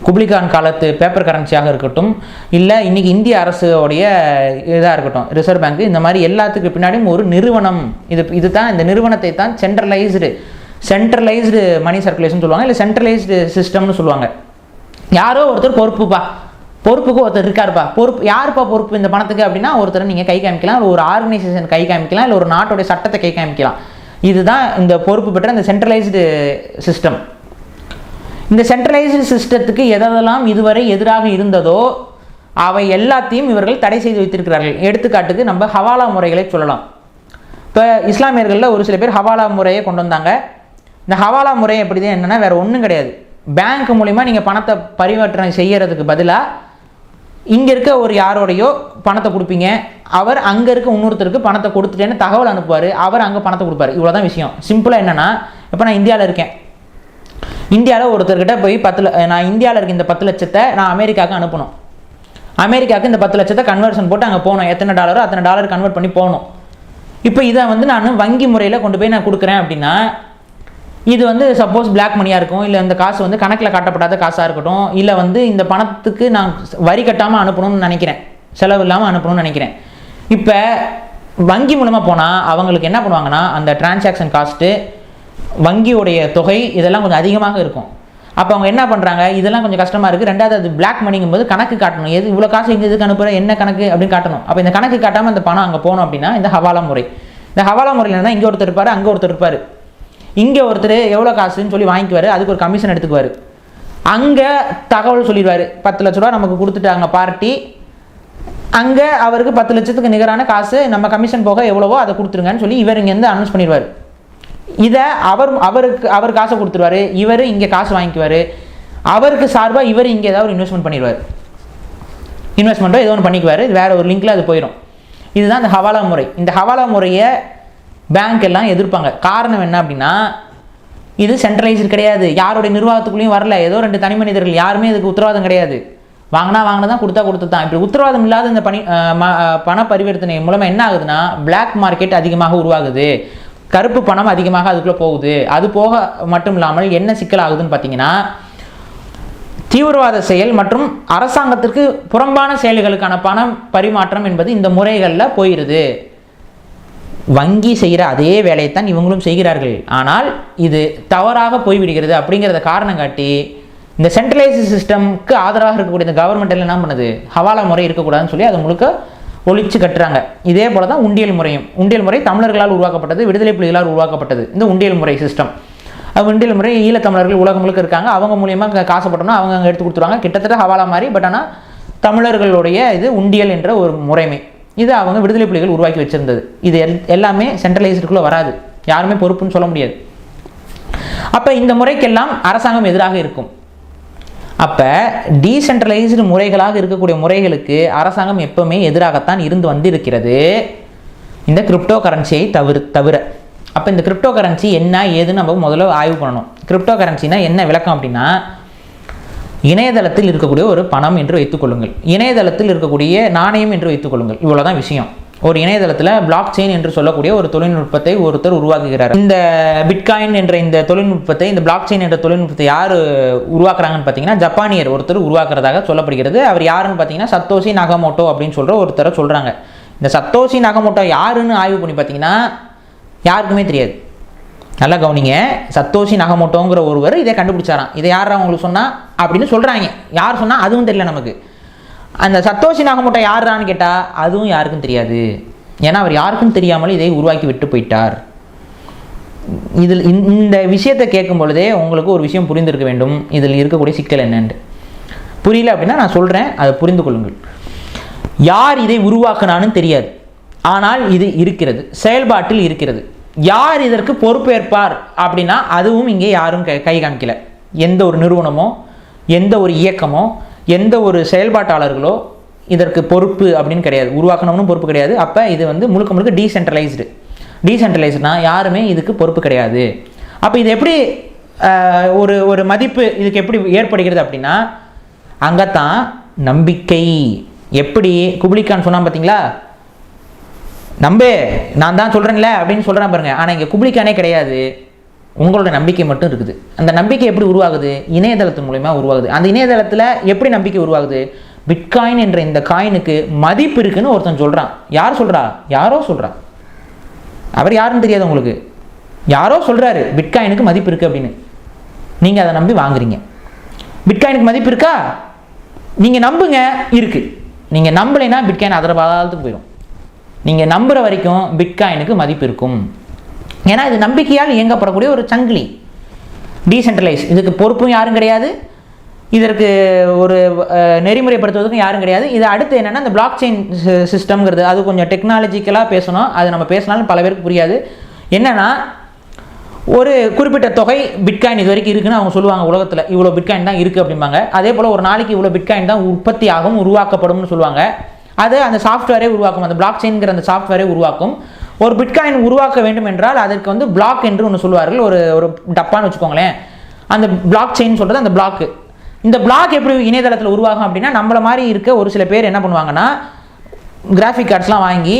குப்ளிகான் காலத்து பேப்பர் கரன்சியாக இருக்கட்டும், இல்லை இன்றைக்கி இந்திய அரசுடைய இதாக இருக்கட்டும், ரிசர்வ் பேங்க், இந்த மாதிரி எல்லாத்துக்கு பின்னாடியும் ஒரு நிறுவனம் இது தான். இந்த நிறுவனத்தை தான் சென்ட்ரலைஸ்டு மணி சர்க்குலேஷன் சொல்லுவாங்க, இல்லை சென்ட்ரலைஸ்டு சிஸ்டம்னு சொல்லுவாங்க. யாரோ ஒருத்தர் பொறுப்புக்கு ஒருத்தர் இருக்காருப்பா. யாருப்பா பொறுப்பு இந்த பணத்துக்கு அப்படின்னா ஒருத்தரை நீங்கள் கை காமிக்கலாம், ஒரு ஆர்கனைசேஷன் கை காமிக்கலாம், இல்லை ஒரு நாட்டுடைய சட்டத்தை கை காமிக்கலாம். இதுதான் இந்த பொறுப்பு பெற்ற இந்த சென்ட்ரலைஸ்டு சிஸ்டம். இந்த சென்ட்ரலைஸ்டு சிஸ்டத்துக்கு எதெல்லாம் இதுவரை எதிராக இருந்ததோ அவை எல்லாத்தையும் இவர்கள் தடை செய்து வைத்திருக்கிறார்கள். எடுத்துக்காட்டுக்கு நம்ம ஹவாலா முறைகளை சொல்லலாம். இப்போ இஸ்லாமியர்களில் ஒரு சில பேர் ஹவாலா முறையை கொண்டு வந்தாங்க. இந்த ஹவாலா முறை எப்படி தான் என்னென்னா வேறு ஒன்றும் கிடையாது. பேங்க் மூலிமா நீங்கள் பணத்தை பரிவர்த்தனை செய்கிறதுக்கு பதிலாக இங்கே இருக்க ஒரு யாரோடையோ பணத்தை கொடுப்பீங்க, அவர் அங்கே இருக்க இன்னொருத்தருக்கு பணத்தை கொடுத்துட்டேன்னு தகவல் அனுப்புவார், அவர் அங்கே பணத்தை கொடுப்பார். இவ்வளோதான் விஷயம். சிம்பிளாக என்னென்னா, இப்போ நான் இந்தியாவில் இருக்கேன், இந்தியாவில் ஒருத்தர்கிட்ட போய் நான் இந்தியாவில் இருக்க இந்த 10 லட்சத்தை நான் அமெரிக்காவுக்கு அனுப்பணும். அமெரிக்காவுக்கு இந்த 10 லட்சத்தை கன்வர்ஷன் போட்டு அங்கே போகணும். எத்தனை டாலரோ அத்தனை டாலர் கன்வெர்ட் பண்ணி போகணும். இப்போ இதை வந்து நான் வங்கி முறையில் கொண்டு போய் நான் கொடுக்குறேன் அப்படின்னா இது வந்து சப்போஸ் பிளாக் மணியாக இருக்கும், இல்லை இந்த காசு வந்து கணக்கில் காட்டப்படாத காசாக இருக்கட்டும், இல்லை வந்து இந்த பணத்துக்கு நான் வரி கட்டாமல் அனுப்பணும்னு நினைக்கிறேன், செலவு இல்லாமல் அனுப்பணும்னு நினைக்கிறேன். இப்போ வங்கி மூலமாக போனால் அவங்களுக்கு என்ன பண்ணுவாங்கன்னா அந்த டிரான்சாக்ஷன் காஸ்ட்டு, வங்கியோடைய தொகை இதெல்லாம் கொஞ்சம் அதிகமாக இருக்கும். அப்போ அவங்க என்ன பண்ணுறாங்க, இதெல்லாம் கொஞ்சம் கஷ்டமாக இருக்குது. ரெண்டாவது அது பிளாக் மணிங்கும்போது கணக்கு காட்டணும், எது இவ்வளோ காசு இங்கே எதுக்கு அனுப்புகிற என்ன கணக்கு அப்படின்னு காட்டணும். அப்போ இந்த கணக்கு காட்டாமல் அந்த பணம் அங்கே போகணும் அப்படின்னா இந்த ஹவாலா முறை. இந்த ஹவாலா முறையில் என்ன, இங்கே ஒருத்தர் இருப்பார், அங்கே ஒருத்தர் இருப்பார். இங்கே ஒருத்தர் எவ்வளோ காசுன்னு சொல்லி வாங்கிக்குவார், அதுக்கு ஒரு கமிஷன் எடுத்துக்குவார். அங்கே தகவல் சொல்லிடுவார், 10 லட்ச ரூபா நமக்கு கொடுத்துட்டாங்க பார்ட்டி, அங்கே அவருக்கு 10 லட்சத்துக்கு நிகரான காசு நம்ம கமிஷன் போக எவ்வளவோ அதை கொடுத்துருங்கன்னு சொல்லி இவர் இங்கேருந்து அனௌன்ஸ் பண்ணிடுவார். இதை அவர் காசை கொடுத்துருவார், இவர் இங்கே காசு வாங்கிக்குவார். அவருக்கு சார்பாக இவர் இங்கே ஏதாவது ஒரு இன்வெஸ்ட்மெண்ட் பண்ணிடுவார், இன்வெஸ்ட்மெண்ட்டோ ஏதோ ஒன்று பண்ணிக்குவார், வேறு ஒரு லிங்கில் அது போயிடும். இதுதான் இந்த ஹவாலா முறை. இந்த ஹவாலா முறையை பேங்க் எல்லாம் எதிர்ப்பாங்க. காரணம் என்ன அப்படின்னா இது சென்ட்ரலைஸ்டு கிடையாது, யாருடைய நிர்வாகத்துக்குள்ளேயும் வரல, ஏதோ 2 தனி மனிதர்கள், யாருமே இதுக்கு உத்தரவாதம் கிடையாது. வாங்கினா கொடுத்து தான். இப்படி உத்தரவாதம் இல்லாத இந்த பண பரிவர்த்தனை மூலமாக என்ன ஆகுதுன்னா பிளாக் மார்க்கெட் அதிகமாக உருவாகுது, கருப்பு பணம் அதிகமாக அதுக்குள்ளே போகுது. அது போக மட்டும் இல்லாமல் என்ன சிக்கல் ஆகுதுன்னு பார்த்தீங்கன்னா தீவிரவாத செயல் மற்றும் அரசாங்கத்திற்கு புறம்பான செயல்களுக்கான பணம் பரிமாற்றம் என்பது இந்த முறைகளில் போயிடுது. வங்கி செய்கிற அதே வேலையைத்தான் இவங்களும் செய்கிறார்கள், ஆனால் இது தவறாக போய்விடுகிறது. அப்படிங்கிறத காரணம் காட்டி இந்த சென்ட்ரலைஸ்டு சிஸ்டம்க்கு ஆதரவாக இருக்கக்கூடிய இந்த கவர்மெண்ட் எல்லாம் என்ன பண்ணுது, ஹவாலா முறை இருக்கக்கூடாதுன்னு சொல்லி அதை முழுக்க ஒழிச்சு கட்டுறாங்க. இதே போல தான் உண்டியல் முறையும். உண்டியல் முறை தமிழர்களால் உருவாக்கப்பட்டது, விடுதலை புலிகளால் உருவாக்கப்பட்டது இந்த உண்டியல் முறை சிஸ்டம். விண்டியல் முறை ஈழத்தமிழர்கள் உலகம் முழுக்க இருக்காங்க, அவங்க மூலியமாக காசுப்பட்டோம்னா அவங்க அங்கே எடுத்து கொடுத்துருவாங்க. கிட்டத்தட்ட ஹவாலா மாதிரி. பட் ஆனால் தமிழர்களுடைய இது உண்டியல் என்ற ஒரு முறைமை, இது அவங்க விடுதலை புலிகள் உருவாக்கி வச்சிருந்தது. இது எல்லாமே சென்ட்ரலைஸ்டுக்குள்ளே வராது, யாருமே பொறுப்புன்னு சொல்ல முடியாது. அப்போ இந்த முறைக்கெல்லாம் அரசாங்கம் எதிராக இருக்கும். அப்போ டீசென்ட்ரலைஸ்டு முறைகளாக இருக்கக்கூடிய முறைகளுக்கு அரசாங்கம் எப்பவுமே எதிராகத்தான் இருந்து வந்திருக்கிறது, இந்த கிரிப்டோ கரன்சியை தவிர. அப்போ இந்த கிரிப்டோ கரன்சி என்ன ஏதுன்னு நம்ம முதல்ல ஆய்வு பண்ணணும். கிரிப்டோ கரன்சினா என்ன விளக்கம் அப்படின்னா, இணையதளத்தில் இருக்கக்கூடிய ஒரு பணம் என்று வைத்துக்கொள்ளுங்கள், இணையதளத்தில் இருக்கக்கூடிய நாணயம் என்று வைத்துக்கொள்ளுங்கள். இவ்வளோதான் விஷயம். ஒரு இணையதளத்தில் பிளாக் செயின் என்று சொல்லக்கூடிய ஒரு தொழில்நுட்பத்தை ஒருத்தர் உருவாக்குகிறார். இந்த பிட்காயின் என்ற இந்த தொழில்நுட்பத்தை, இந்த பிளாக் செயின் என்ற தொழில்நுட்பத்தை யார் உருவாக்குறாங்கன்னு பார்த்தீங்கன்னா, ஜப்பானியர் ஒருத்தர் உருவாக்குறதாக சொல்லப்படுகிறது. அவர் யாருன்னு பார்த்தீங்கன்னா சத்தோஷி நகமோட்டோ அப்படின்னு சொல்கிற ஒருத்தரை சொல்கிறாங்க. இந்த சத்தோஷி நகமோட்டோ யாருன்னு ஆய்வு பண்ணி பார்த்தீங்கன்னா யாருக்குமே தெரியாது. நல்லா கவனிங்க, சத்தோஷி நகமோட்டோங்கிற ஒருவர் இதை கண்டுபிடிச்சாராம். இதை யார் அவங்களுக்கு சொன்னால் அப்படின்னு சொல்கிறாங்க. யார் சொன்னால் அதுவும் தெரியல நமக்கு. அந்த சத்தோஷி நகமோட்டோ யாரான்னு கேட்டால் அதுவும் யாருக்கும் தெரியாது. ஏன்னா அவர் யாருக்கும் தெரியாமல் இதை உருவாக்கி விட்டு போயிட்டார். இதில் இந்த விஷயத்தை கேட்கும் பொழுதே உங்களுக்கு ஒரு விஷயம் புரிந்திருக்க வேண்டும், இதில் இருக்கக்கூடிய சிக்கல் என்னன்னு. புரியல அப்படின்னா நான் சொல்கிறேன், அதை புரிந்து கொள்ளுங்கள். யார் இதை உருவாக்குனான்னு தெரியாது, ஆனால் இது இருக்கிறது, செயல்பாட்டில் இருக்கிறது. யார் இதற்கு பொறுப்பேற்பார் அப்படின்னா அதுவும் இங்கே யாரும் கை காமிக்கல. எந்த ஒரு நிறுவனமோ எந்த ஒரு இயக்கமோ எந்த ஒரு செயல்பாட்டாளர்களோ இதற்கு பொறுப்பு அப்படின்னு கிடையாது, உருவாக்கணும்னு பொறுப்பு கிடையாது. அப்போ இது முழுக்க முழுக்க டீசென்ட்ரலைஸ்டுனா யாருமே இதுக்கு பொறுப்பு கிடையாது. அப்போ இது எப்படி ஒரு மதிப்பு இதுக்கு எப்படி ஏற்படுகிறது அப்படின்னா, அங்கத்தான் நம்பிக்கை. எப்படி குப்ளிகான் சொன்னா பார்த்தீங்களா, நம்பே நான் தான் சொல்கிறேன்ல அப்படின்னு சொல்கிறேன் பாருங்க. ஆனால் இங்கே குப்ளிகானே கிடையாது, உங்களோட நம்பிக்கை மட்டும் இருக்குது. அந்த நம்பிக்கை எப்படி உருவாகுது? இணையதளத்தின் மூலமா உருவாகுது. அந்த இணையதளத்தில் எப்படி நம்பிக்கை உருவாகுது? பிட்காயின் என்ற இந்த காயினுக்கு மதிப்பு இருக்குன்னு ஒருத்தன் சொல்கிறான். யார் சொல்கிறா? யாரோ சொல்கிறா. அவர் யாருன்னு தெரியாது உங்களுக்கு. யாரோ சொல்கிறாரு பிட்காயினுக்கு மதிப்பு இருக்குது அப்படின்னு. நீங்கள் அதை நம்பி வாங்குறீங்க. பிட்காயினுக்கு மதிப்பு இருக்கா? நீங்கள் நம்புங்க, இருக்குது. நீங்கள் நம்பலைன்னா பிட்காயின் அதர பாதாளத்துக்கு போயிடும். நீங்கள் நம்புகிற வரைக்கும் பிட்காயினுக்கு மதிப்பு இருக்கும். ஏன்னா இது நம்பிக்கையால் இயங்கப்படக்கூடிய ஒரு சங்கிலி, டீசென்ட்ரலைஸ். இதுக்கு பொறுப்பும் யாரும் கிடையாது, இதற்கு ஒரு நெறிமுறைப்படுத்துவதற்கும் யாரும் கிடையாது. இது அடுத்து என்னென்னா, இந்த பிளாக் செயின் சிஸ்டம்ங்கிறது அது கொஞ்சம் டெக்னாலஜிக்கலாக பேசணும். அது நம்ம பேசினாலும் பல பேருக்கு புரியாது. என்னென்னா, ஒரு குறிப்பிட்ட தொகை பிட்காயின் இது வரைக்கும் இருக்குன்னு அவங்க சொல்லுவாங்க. உலகத்தில் இவ்வளோ பிட்காயின் தான் இருக்குது அப்படிம்பாங்க. அதே போல் ஒரு நாளைக்கு இவ்வளோ பிட்காயின் தான் உற்பத்தி ஆகும், உருவாக்கப்படும்னு சொல்லுவாங்க. அது அந்த சாஃப்ட்வேரே உருவாக்கும், அந்த பிளாக் செயின்கிற அந்த சாஃப்ட்வேரே உருவாக்கும். ஒரு பிட்காயின் உருவாக்க வேண்டும் என்றால் அதற்கு பிளாக் என்று ஒன்று சொல்லுவார்கள். ஒரு டப்பான்னு வச்சுக்கோங்களேன். அந்த பிளாக் செயின் சொல்கிறது அந்த பிளாக்கு. இந்த பிளாக் எப்படி இணையதளத்தில் உருவாகும் அப்படின்னா, நம்மள மாதிரி இருக்க ஒரு சில பேர் என்ன பண்ணுவாங்கன்னா, கிராஃபிக் கார்ட்ஸ்லாம் வாங்கி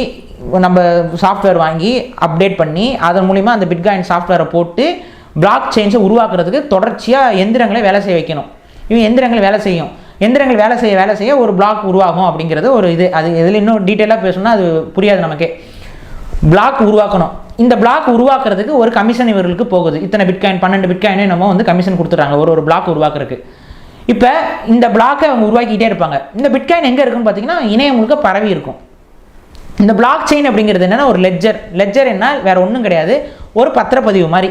நம்ம சாஃப்ட்வேர் வாங்கி அப்டேட் பண்ணி அதன் மூலிமா அந்த பிட்காயின் சாஃப்ட்வேரை போட்டு பிளாக் செயின்ஸை உருவாக்குறதுக்கு தொடர்ச்சியாக எந்திரங்களை வேலை செய்ய வைக்கணும். இவங்க எந்திரங்கள் வேலை செய்யும். எந்திரங்கள் வேலை செய்ய ஒரு பிளாக் உருவாகும் அப்படிங்கிறது ஒரு இது. அது இதில் இன்னும் டீட்டெயிலாக பேசணும்னா அது புரியாது நமக்கே. பிளாக் உருவாக்கணும். இந்த பிளாக் உருவாக்குறதுக்கு ஒரு கமிஷன் இவர்களுக்கு போகுது. இத்தனை பிட்காயின் 12 பிட்காயினே நம்ம கமிஷன் கொடுத்துட்றாங்க ஒரு பிளாக் உருவாக்குறதுக்கு. இப்போ இந்த பிளாக்கை அவங்க உருவாக்கிட்டே இருப்பாங்க. இந்த பிட்காயின் எங்கே இருக்குன்னு பார்த்தீங்கன்னா இணையம் முழுக்க பரவி இருக்கும். இந்த பிளாக் செயின் அப்படிங்கிறது என்னென்னா ஒரு லெட்ஜர் என்ன வேறு ஒன்றும் கிடையாது, ஒரு பத்திரப்பதிவு மாதிரி.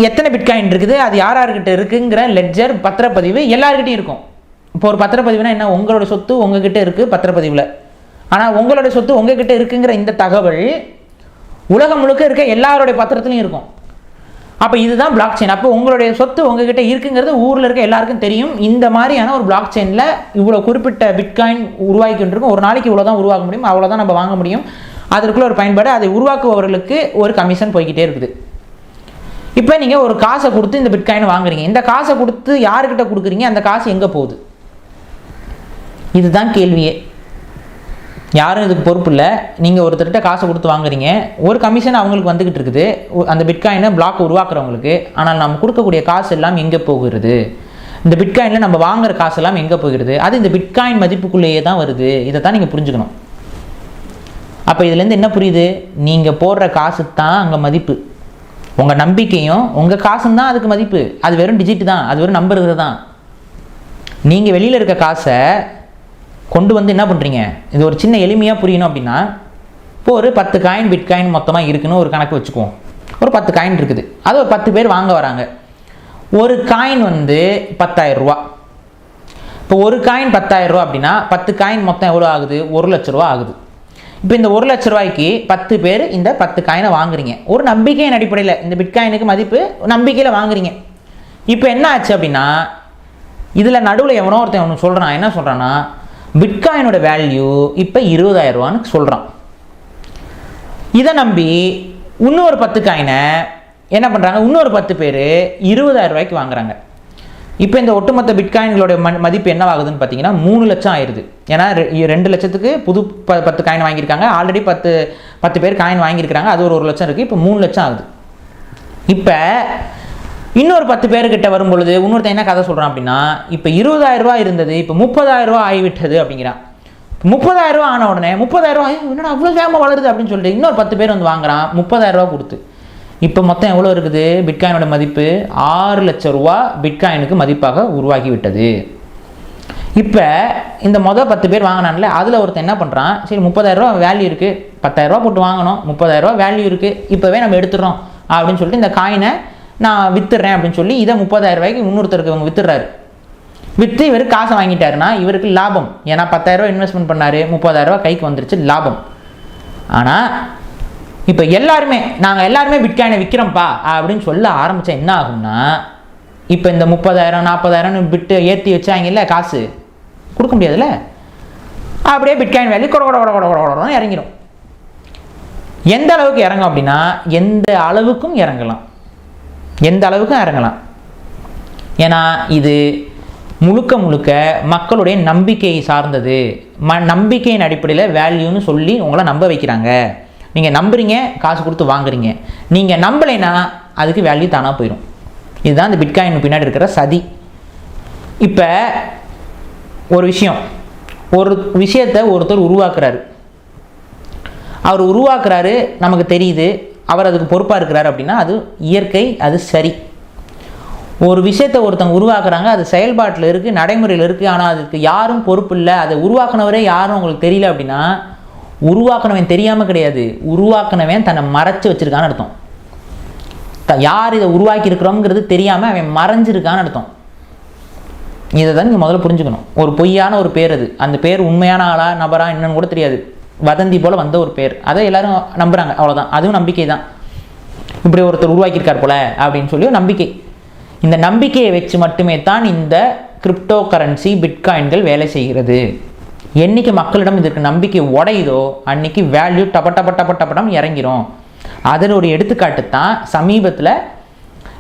எத்தனை பிட்காயின் இருக்குது, அது யார்கிட்ட இருக்குங்கிற லெட்ஜர் பத்திரப்பதிவு எல்லாருக்கிட்டையும் இருக்கும். இப்போ ஒரு பத்திரப்பதிவுனா என்ன, உங்களோட சொத்து உங்ககிட்ட இருக்குது பத்திரப்பதிவில். ஆனால் உங்களோட சொத்து உங்ககிட்ட இருக்குங்கிற இந்த தகவல் உலகம் முழுக்க இருக்க எல்லாருடைய பத்திரத்துலையும் இருக்கும். அப்போ இதுதான் பிளாக் செயின். அப்போ உங்களுடைய சொத்து உங்ககிட்ட இருக்குங்கிறது ஊரில் இருக்க எல்லாருக்கும் தெரியும். இந்த மாதிரியான ஒரு பிளாக் செயினில் இவ்வளோ குறிப்பிட்ட பிட்காயின் உருவாக்கிட்டு இருக்கும். ஒரு நாளைக்கு இவ்வளோ தான் உருவாக்க முடியும், அவ்வளோதான் நம்ம வாங்க முடியும். அதற்குள்ள ஒரு பயன்பாடு. அதை உருவாக்குபவர்களுக்கு ஒரு கமிஷன் போய்கிட்டே இருக்குது. இப்போ நீங்கள் ஒரு காசை கொடுத்து இந்த பிட்காயினை வாங்குறீங்க. இந்த காசை கொடுத்து யாருக்கிட்ட கொடுக்குறீங்க, அந்த காசு எங்கே போகுது? இதுதான் கேள்வியே. யாரும் இதுக்கு பொறுப்பு இல்லை. நீங்கள் ஒருத்தர்கிட்ட காசை கொடுத்து வாங்குறீங்க, ஒரு கமிஷன் அவங்களுக்கு வந்துக்கிட்டு இருக்குது அந்த பிட்காயினை பிளாக் உருவாக்குறவங்களுக்கு. ஆனால் நம்ம கொடுக்கக்கூடிய காசு எல்லாம் எங்கே போகிறது? இந்த பிட்காயினில் நம்ம வாங்குற காசு எல்லாம் எங்கே போகிறது? அது இந்த பிட்காயின் மதிப்புக்குள்ளேயே தான் வருது. இதை தான் நீங்கள் புரிஞ்சுக்கணும். அப்போ இதுலேருந்து என்ன புரியுது? நீங்கள் போடுற காசு தான் அங்கே மதிப்பு. உங்கள் நம்பிக்கையும் உங்கள் காசும் தான் அதுக்கு மதிப்பு. அது வெறும் டிஜிட் தான், அது வெறும் நம்புறது தான். நீங்கள் வெளியில் இருக்க காசை கொண்டு என்ன பண்ணுறீங்க? இது ஒரு சின்ன எளிமையாக புரியணும் அப்படின்னா, இப்போ ஒரு 10 காயின் பிட்காயின் மொத்தமாக இருக்குன்னு ஒரு கணக்கு வச்சுக்குவோம். ஒரு 10 காயின் இருக்குது, அது ஒரு 10 பேர் வாங்க வராங்க. ஒரு காயின் வந்து 10,000 ரூபா. இப்போ ஒரு காயின் 10,000 ரூபா அப்படின்னா 10 காயின் மொத்தம் எவ்வளோ ஆகுது? 1 லட்ச ரூபா ஆகுது. இப்போ இந்த 1 லட்ச ரூபாய்க்கு 10 பேர் இந்த 10 காயினை வாங்குறீங்க. ஒரு நம்பிக்கையின் அடிப்படையில் இந்த பிட்காயினுக்கு மதிப்பு நம்பிக்கையில் வாங்குறீங்க. இப்போ என்ன ஆச்சு அப்படின்னா, இதில் நடுவில் எவனோ ஒருத்தன் ஒன்று சொல்கிறான். என்ன சொல்கிறான்னா, பிட்காயினோட வேல்யூ இப்போ 20,000 ரூபான்னு சொல்கிறான். இதை நம்பி இன்னொரு 10 காயினை என்ன பண்ணுறாங்க, இன்னொரு 10 பேர் 20,000 ரூபாய்க்கு வாங்குறாங்க. இப்போ இந்த ஒட்டுமொத்த பிட்காயின்களோட மதிப்பு என்ன ஆகுதுன்னு பார்த்தீங்கன்னா 3 லட்சம் ஆயிடுது. ஏன்னா 2 லட்சத்துக்கு புது 10 காயின் வாங்கியிருக்காங்க. ஆல்ரெடி 10 பேர் காயின் வாங்கியிருக்கிறாங்க. அது ஒரு 1 லட்சம் இருக்குது. இப்போ 3 லட்சம் ஆகுது. இப்போ இன்னொரு 10 பேர்கிட்ட வரும்பொழுது இன்னொருத்தன் என்ன கதை சொல்கிறான் அப்படின்னா, இப்போ 20,000 ரூபா இருந்தது, இப்போ 30,000 ரூபா ஆகிவிட்டது அப்படிங்கிறான். 30,000 ரூபா ஆன உடனே 30,000 ரூபா என்னடா அவ்வளோ வேகமாக வளருது அப்படின்னு சொல்லிட்டு இன்னொரு 10 பேர் வந்து வாங்குறான் 30,000 ரூபா கொடுத்து. இப்போ மொத்தம் எவ்வளோ இருக்குது? பிட்காயினோட மதிப்பு 6 லட்சம் ரூபா பிட்காயினுக்கு மதிப்பாக உருவாகி விட்டது. இப்போ இந்த மொதல் 10 பேர் வாங்கினான்ல, அதில் ஒருத்தன் என்ன பண்ணுறான், சரி 30,000 ரூபா வேல்யூ இருக்குது, 10,000 ரூபா போட்டு வாங்கணும், 30,000 ரூபா வேல்யூ இருக்குது, இப்போவே நம்ம எடுத்துடுறோம் அப்படின்னு சொல்லிட்டு இந்த காயினை நான் வித்துடுறேன் அப்படின்னு சொல்லி இதை 30,000 ரூபாய்க்கு இன்னொருத்தருக்கு அவங்க வித்துடுறாரு. விற்று இவர் காசை வாங்கிட்டாருன்னா இவருக்கு லாபம். ஏன்னா 10,000 ரூபா இன்வெஸ்ட்மெண்ட் பண்ணார், 30,000 ரூபா கைக்கு வந்துருச்சு, லாபம். ஆனால் இப்போ நாங்கள் எல்லாருமே பிட்காயினை விற்கிறோம்ப்பா அப்படின்னு சொல்ல ஆரம்பித்தா என்ன ஆகும்னா, இப்போ இந்த 30,000 40,000 பிட்டு ஏற்றி வச்சாங்கல்ல, காசு கொடுக்க முடியாதுல்ல, அப்படியே பிட்காயின் வேல்யூ கொட இறங்கிடும். எந்த அளவுக்கு இறங்கும் அப்படின்னா எந்த அளவுக்கும் இறங்கலாம். ஏன்னா இது முழுக்க முழுக்க மக்களுடைய நம்பிக்கையை சார்ந்தது. நம்பிக்கையின் அடிப்படையில் வேல்யூன்னு சொல்லி உங்களை நம்ப வைக்கிறாங்க. நீங்கள் நம்புறீங்க, காசு கொடுத்து வாங்குறீங்க. நீங்கள் நம்பலைன்னா அதுக்கு வேல்யூ தானாக போயிடும். இதுதான் இந்த பிட்காயின் பின்னாடி இருக்கிற சதி. இப்போ ஒரு விஷயத்தை ஒருத்தர் உருவாக்குறாரு. அவர் உருவாக்குறாரு, நமக்கு தெரியுது, அவர் அதுக்கு பொறுப்பாக இருக்கிறார் அப்படின்னா அது இயற்கை, அது சரி. ஒரு விஷயத்தை ஒருத்தங்க உருவாக்குறாங்க, அது செயல்பாட்டில் இருக்குது, நடைமுறையில் இருக்குது, ஆனால் அதுக்கு யாரும் பொறுப்பு இல்லை, அதை உருவாக்குனவரே யாரும் உங்களுக்கு தெரியல அப்படின்னா, உருவாக்குனவன் தெரியாமல் கிடையாது, உருவாக்குனவன் தன்னை மறைச்சு வச்சிருக்கான்னு அர்த்தம். யார் இதை உருவாக்கி இருக்கிறோங்கிறது தெரியாமல் அவன் மறைஞ்சிருக்கான்னு அர்த்தம். இதை தான் நீங்கள் முதல்ல புரிஞ்சுக்கணும். ஒரு பொய்யான ஒரு பேர், அது அந்த பேர் உண்மையான ஆளா நபரா என்னன்னு கூட தெரியாது, வதந்தி போல் வந்த ஒரு பேர், அதை எல்லாரும் நம்புகிறாங்க, அவ்வளோதான். அதுவும் நம்பிக்கை தான். இப்படி ஒருத்தர் உருவாக்கியிருக்கார் போல அப்படின்னு சொல்லி நம்பிக்கை. இந்த நம்பிக்கையை வச்சு மட்டுமே தான் இந்த கிரிப்டோ கரன்சி பிட்காயின்கள் வேலை செய்கிறது. என்றைக்கு மக்களிடம் இதற்கு நம்பிக்கை உடையுதோ அன்றைக்கி வேல்யூ டப்பட்டம் இறங்கிரும். அதில் ஒரு எடுத்துக்காட்டு தான் சமீபத்தில்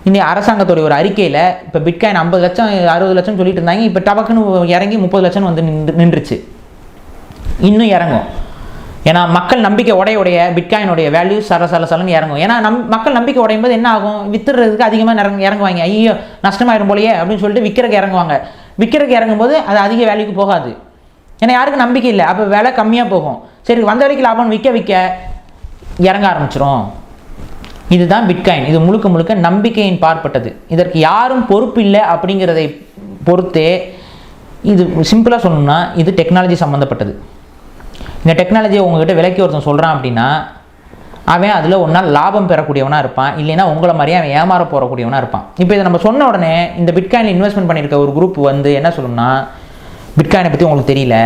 இந்த அரசாங்கத்துடைய ஒரு அறிக்கையில் இப்போ பிட்காயின் 50 லட்சம் 60 லட்சம் சொல்லிட்டு இருந்தாங்க. இப்போ டபக்குன்னு இறங்கி 30 லட்சம் வந்து நின்றுச்சு. இன்னும் இறங்கும். ஏன்னா மக்கள் நம்பிக்கை உடைய பிட்காயினுடைய வேல்யூ சலன்னு இறங்கும். ஏன்னா மக்கள் நம்பிக்கை உடையும் போது என்ன ஆகும், வித்துறதுக்கு அதிகமாக இறங்குவாங்க. ஐயோ நஷ்டமாயிரும் போலையே அப்படின்னு சொல்லிட்டு விற்கிறக்கு இறங்குவாங்க. விற்கிறக்கு இறங்கும்போது அது அதிக வேல்யூக்கு போகாது. ஏன்னா யாருக்கு நம்பிக்கை இல்லை, அப்போ விலை கம்மியாக போகும். சரி வந்த வரைக்கும் லாபம் விற்க இறங்க ஆரம்பிச்சிரும். இதுதான் பிட்காயின். இது முழுக்க நம்பிக்கையின் பார்ப்பட்டது. இதற்கு யாரும் பொறுப்பு இல்லை அப்படிங்கிறதை பொறுத்தே இது சிம்பிளாக சொல்லணும்னா இது டெக்னாலஜி சம்மந்தப்பட்டது. இந்த டெக்னாலஜியை உங்ககிட்ட விலைக்கு ஒருத்தன் சொல்கிறான் அப்படின்னா அவன் அதில் ஒரு நாள் லாபம் பெறக்கூடியவனாக இருப்பான், இல்லைன்னா உங்களை மாதிரியே அவன் ஏமாற போகக்கூடியவனாக இருப்பான். இப்போ இதை நம்ம சொன்ன உடனே இந்த பிட்காயினில் இன்வெஸ்ட்மெண்ட் பண்ணியிருக்க ஒரு குரூப் வந்து என்ன சொல்லணும்னா, பிட்காயினை பற்றி உங்களுக்கு தெரியல,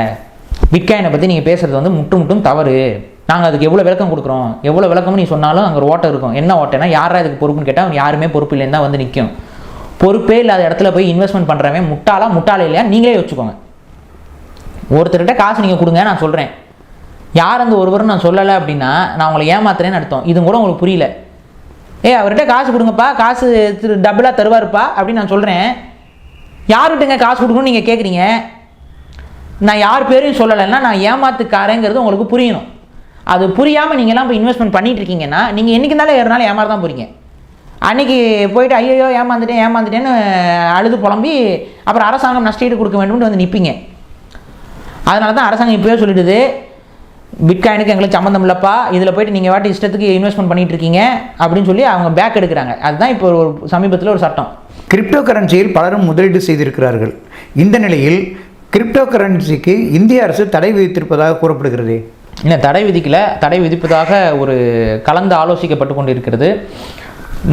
பிட்காயினை பற்றி நீங்கள் பேசுகிறது வந்து முட்டும் தவறு, நாங்கள் அதுக்கு எவ்வளோ விளக்கம் கொடுக்குறோம், எவ்வளோ விளக்கமும் நீ சொன்னாலும் அங்கே ஒரு ஓட்டம் இருக்கும். என்ன ஓட்டைனா யாரா இதுக்கு பொறுப்புன்னு கேட்டால் அவன் யாருமே பொறுப்பு இல்லைன்னு தான் வந்து நிற்கும். பொறுப்பே இல்லாத இடத்துல போய் இன்வெஸ்ட்மெண்ட் பண்ணுறவன் முட்டாளே இல்லையா நீங்களே வச்சுக்கோங்க. ஒருத்தர்கிட்ட காசு நீங்கள் கொடுங்க, நான் சொல்கிறேன், யார் அந்த ஒருவரும் நான் சொல்லலை அப்படின்னா நான் உங்களை ஏமாத்துறேன்னு அர்த்தம். இது கூட உங்களுக்கு புரியல. அவர்கிட்ட காசு கொடுங்கப்பா, காசு டபுளாக தருவாருப்பா அப்படின்னு நான் சொல்கிறேன். யார்கிட்டங்க காசு கொடுக்கணும்னு நீங்கள் கேட்குறீங்க. நான் யார் பேரையும் சொல்லலைன்னா நான் ஏமாத்துக்காரங்கிறது உங்களுக்கு புரியணும். அது புரியாமல் நீங்கள்லாம் இப்போ இன்வெஸ்ட்மெண்ட் பண்ணிட்டு இருக்கீங்கன்னா நீங்கள் என்றைக்கு இருந்தாலும் ஏறு நாள் ஏமாற தான் போகிறீங்க. அன்றைக்கி போயிட்டு ஐயோ ஏமாந்துட்டேன்னு அழுது புலம்பி அப்புறம் அரசாங்கம் நஷ்டஈடு கொடுக்க வேண்டும்னு வந்து நிற்பீங்க. அதனால தான் அரசாங்கம் இப்போயே சொல்லிடுது, பிட்காயினுக்கு எங்களுக்கு சம்மந்தம் இல்லைப்பா, இதில் போய்ட்டு நீங்கள் வாட்டி இஷ்டத்துக்கு இன்வெஸ்ட்மெண்ட் பண்ணிட்டு இருக்கீங்க அப்படின்னு சொல்லி அவங்க பேக் எடுக்கிறாங்க. அதுதான் இப்போ ஒரு சமீபத்தில் ஒரு சட்டம். கிரிப்டோ கரன்சியில் பலரும் முதலீடு செய்திருக்கிறார்கள். இந்த நிலையில் கிரிப்டோ கரன்சிக்கு இந்திய அரசு தடை விதித்திருப்பதாக கூறப்படுகிறது. இல்லை, தடை விதிக்கல, தடை விதிப்பதாக ஒரு கலந்து ஆலோசிக்கப்பட்டு கொண்டு இருக்கிறது.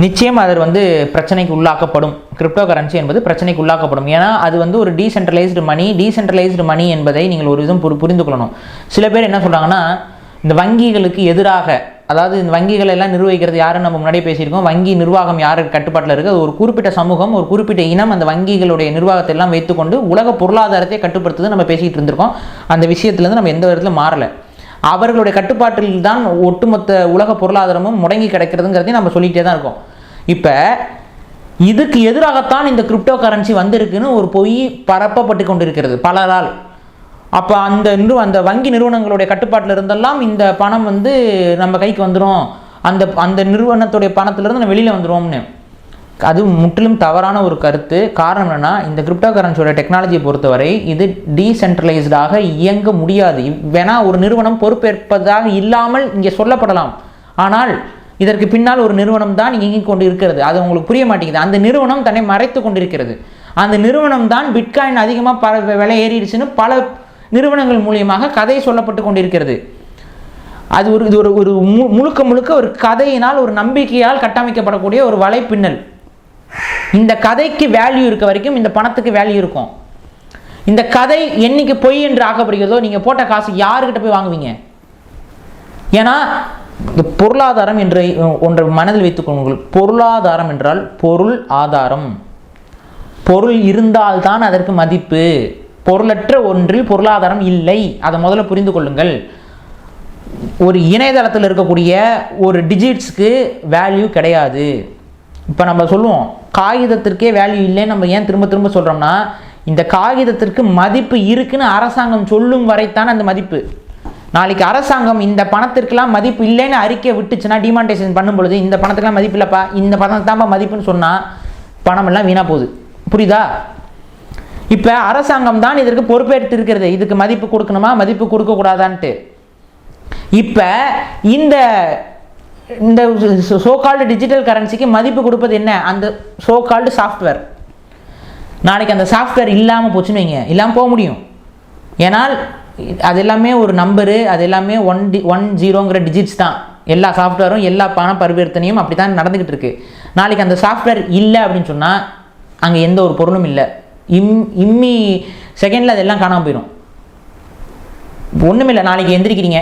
நிச்சயம் அது பிரச்சனைக்கு உள்ளாக்கப்படும். கிரிப்டோ கரன்சி என்பது பிரச்சனைக்கு உள்ளாக்கப்படும். ஏன்னா அது ஒரு டீசென்ட்ரலைஸ்டு மணி என்பதை நீங்கள் ஒரு விதம் புரிந்து கொள்ளணும். சில பேர் என்ன சொல்கிறாங்கன்னா, இந்த வங்கிகளுக்கு எதிராக, அதாவது இந்த வங்கிகளை எல்லாம் நிர்வகிக்கிறது யாருன்னு நம்ம முன்னாடியே பேசியிருக்கோம். வங்கி நிர்வாகம் யாருக்கு கட்டுப்பாட்டில் இருக்குது? அது ஒரு குறிப்பிட்ட சமூகம், ஒரு குறிப்பிட்ட இனம் அந்த வங்கிகளுடைய நிர்வாகத்தை எல்லாம் வைத்துக்கொண்டு உலக பொருளாதாரத்தை கட்டுப்படுத்துறது நம்ம பேசிக்கிட்டு இருந்திருக்கோம். அந்த விஷயத்துலேருந்து நம்ம எந்த விதத்தில் மாறலை. அவர்களுடைய கட்டுப்பாட்டில் தான் ஒட்டுமொத்த உலக பொருளாதாரமும் முடங்கி கிடக்கிறதுங்கிறதையும் நம்ம சொல்லிகிட்டே தான் இருக்கோம். இப்போ இதுக்கு எதிராகத்தான் இந்த கிரிப்டோ கரன்சி வந்திருக்குன்னு ஒரு பொய் பரப்பப்பட்டு கொண்டிருக்கிறது பலரால். அப்போ அந்த வங்கி நிறுவனங்களுடைய கட்டுப்பாட்டில் இருந்தெல்லாம் இந்த பணம் நம்ம கைக்கு வந்துடும், அந்த நிறுவனத்துடைய பணத்திலிருந்து நம்ம வெளியில் வந்துடுவோம்னு. அது முற்றிலும் தவறான ஒரு கருத்து. காரணம் என்னென்னா, இந்த கிரிப்டோ கரன்சியோட டெக்னாலஜியை பொறுத்தவரை இது டீசென்ட்ரலைஸ்டாக இயங்க முடியாது. வேணா ஒரு நிறுவனம் பொறுப்பேற்பதாக இல்லாமல் இங்கே சொல்லப்படலாம், ஆனால் இதற்கு பின்னால் ஒரு நிறுவனம் தான் இயங்கிக் கொண்டு இருக்கிறது. அது உங்களுக்கு புரிய மாட்டேங்குது. அந்த நிறுவனம் தன்னை மறைத்து கொண்டிருக்கிறது. அந்த நிறுவனம் தான் பிட்காயின் அதிகமாக விலை ஏறிடுச்சுன்னு பல நிறுவனங்கள் மூலியமாக கதை சொல்லப்பட்டு கொண்டிருக்கிறது. அது ஒரு முழுக்க ஒரு கதையினால், ஒரு நம்பிக்கையால் கட்டமைக்கப்படக்கூடிய ஒரு வலைப்பின்னல். இந்த கதைக்கு வேல்யூ இருக்க வரைக்கும் இந்த பணத்துக்கு வேல்யூ இருக்கும். இந்த கதை என்னைக்கு பொய் என்று ஆக்கப்படுகிறதோ, நீங்கள் போட்ட காசு யாருக்கிட்ட போய் வாங்குவீங்க? ஏன்னா பொருளாதாரம் என்ற ஒன்றை மனதில் வைத்துக் கொள்ளுங்கள். பொருளாதாரம் என்றால் பொருள் ஆதாரம். பொருள் இருந்தால்தான் அதற்கு மதிப்பு. பொருளற்ற ஒன்றில் பொருளாதாரம் இல்லை. அதை முதல்ல புரிந்து கொள்ளுங்கள். ஒரு இணையதளத்தில் இருக்கக்கூடிய ஒரு டிஜிட்ஸ்க்கு வேல்யூ கிடையாது. இப்போ நம்ம சொல்லுவோம் காகிதத்திற்கே வேல்யூ இல்லைன்னு நம்ம ஏன் திரும்ப திரும்ப சொல்கிறோம்னா, இந்த காகிதத்திற்கு மதிப்பு இருக்குன்னு அரசாங்கம் சொல்லும் வரைத்தான் அந்த மதிப்பு. நாளைக்கு அரசாங்கம் இந்த பணத்திற்கெல்லாம் மதிப்பு இல்லைன்னு அறிக்கை விட்டுச்சுன்னா, டிமானிட்டைசேஷன் பண்ணும் பொழுது இந்த பணத்துக்கெல்லாம் மதிப்பு இல்லைப்பா, இந்த பணம் தான்ப்பா மதிப்புன்னு சொன்னால் பணம் எல்லாம் வீணாக போகுது. புரியுதா? இப்போ அரசாங்கம் தான் இதற்கு பொறுப்பேற்று இருக்கிறது. இதுக்கு மதிப்பு கொடுக்கணுமா, மதிப்பு கொடுக்கக்கூடாதான்ட்டு. இப்போ இந்த சோகால்டு டிஜிட்டல் கரன்சிக்கு மதிப்பு கொடுப்பது என்ன? அந்த சோகால்டு சாஃப்ட்வேர். நாளைக்கு அந்த சாஃப்ட்வேர் இல்லாமல் போச்சுன்னு வைங்க, இல்லாமல் போக முடியும். ஏன்னால் அது எல்லாமே ஒரு நம்பரு, அது எல்லாமே 10 டிஜிட்ஸ் தான். எல்லா சாஃப்ட்வேரும் எல்லா பண பரிவர்த்தனையும் அப்படி தான் நடந்துக்கிட்டு இருக்கு. நாளைக்கு அந்த சாஃப்ட்வேர் இல்லை அப்படின்னு சொன்னால் அங்கே எந்த ஒரு பொருளும் இல்லை. இம்மி செகண்டில் அதெல்லாம் காணாமல் போயிடும். ஒன்றும் இல்லை, நாளைக்கு எந்திரிக்கிறீங்க,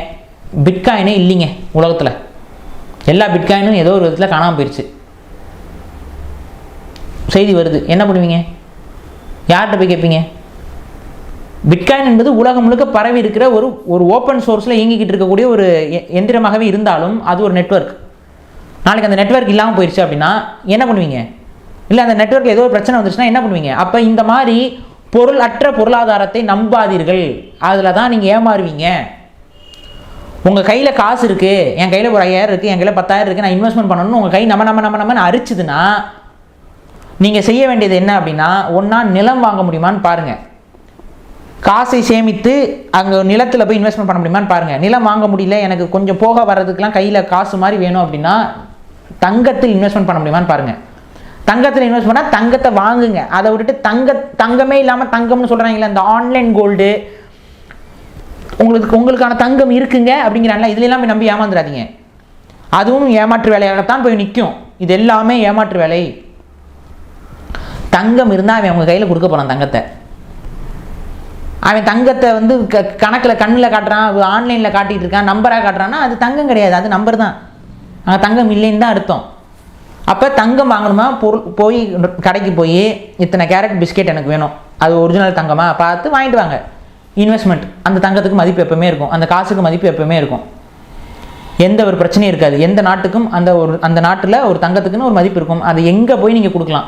பிட்காயினே இல்லைங்க உலகத்தில், எல்லா பிட்காயினும் ஏதோ ஒரு விதத்தில் காணாமல் போயிடுச்சு, செய்தி வருது, என்ன பண்ணுவீங்க? யார்கிட்ட போய் கேட்பீங்க? பிட்காயின் என்பது உலகம் முழுக்க பரவி இருக்கிற ஒரு ஓப்பன் சோர்ஸில் இயங்கிக்கிட்டு இருக்கக்கூடிய ஒரு எந்திரமாகவே இருந்தாலும் அது ஒரு நெட்வொர்க். நாளைக்கு அந்த நெட்வொர்க் இல்லாமல் போயிடுச்சு அப்படின்னா என்ன பண்ணுவீங்க? இல்லை அந்த நெட்வொர்க்கில் ஏதோ ஒரு பிரச்சனை வந்துச்சுன்னா என்ன பண்ணுவீங்க? அப்போ இந்த மாதிரி பொருளற்ற பொருளாதாரத்தை நம்பாதீர்கள். அதில் தான் நீங்கள் ஏமாறுவீங்க. உங்கள் கையில் காசு இருக்குது, என் கையில் ஒரு 5000 இருக்குது, என் கையில் 10000 இருக்குது, நான் இன்வெஸ்ட்மெண்ட் பண்ணணும்னு உங்கள் கை நம்மன்னு அரிச்சுதுன்னா நீங்கள் செய்ய வேண்டியது என்ன அப்படின்னா, ஒன்றா நிலம் வாங்க முடியுமான்னு பாருங்கள். காசை சேமித்து அங்கே நிலத்தில் போய் இன்வெஸ்ட்மெண்ட் பண்ண முடியுமான்னு பாருங்கள். நிலம் வாங்க முடியல, எனக்கு கொஞ்சம் போக வர்றதுக்கெலாம் கையில் காசு மாதிரி வேணும் அப்படின்னா தங்கத்தில் இன்வெஸ்ட்மெண்ட் பண்ண முடியுமான்னு பாருங்கள். தங்கத்தில் இன்வெஸ்ட் பண்ணால் தங்கத்தை வாங்குங்க. அதை விட்டுட்டு தங்கமே இல்லாமல் தங்கம்னு சொல்கிறாங்களே, இந்த ஆன்லைன் கோல்டு, உங்களுக்கான தங்கம் இருக்குங்க அப்படிங்கிறாங்களா, இதுல எல்லாமே நம்பி ஏமாந்துடாதீங்க. அதுவும் ஏமாற்று வேலையாகத்தான் போய் நிற்கும். இது எல்லாமே ஏமாற்று வேலை. தங்கம் இருந்தால் அவன் உங்கள் கையில் கொடுக்க போகிறான் தங்கத்தை. அவன் தங்கத்தை கணக்கில் கண்ணில் காட்டுறான், ஆன்லைனில் காட்டிகிட்டு இருக்கான், நம்பராக காட்டுறான்னா அது தங்கம் கிடையாது, அது நம்பர் தான். அங்கே தங்கம் இல்லைன்னு தான் அர்த்தம். அப்போ தங்கம் வாங்கணுமா, போய் கடைக்கு போய் இத்தனை கேரட் பிஸ்கெட் எனக்கு வேணும், அது ஒரிஜினல் தங்கமா பார்த்து வாங்கிட்டு வாங்க. இன்வெஸ்ட்மெண்ட், அந்த தங்கத்துக்கு மதிப்பு எப்பவுமே இருக்கும், அந்த காசுக்கு மதிப்பு எப்பவுமே இருக்கும். எந்த ஒரு பிரச்சனையும் இருக்காது. எந்த நாட்டுக்கும் அந்த நாட்டில் ஒரு தங்கத்துக்குன்னு ஒரு மதிப்பு இருக்கும். அது எங்கே போய் நீங்கள் கொடுக்கலாம்.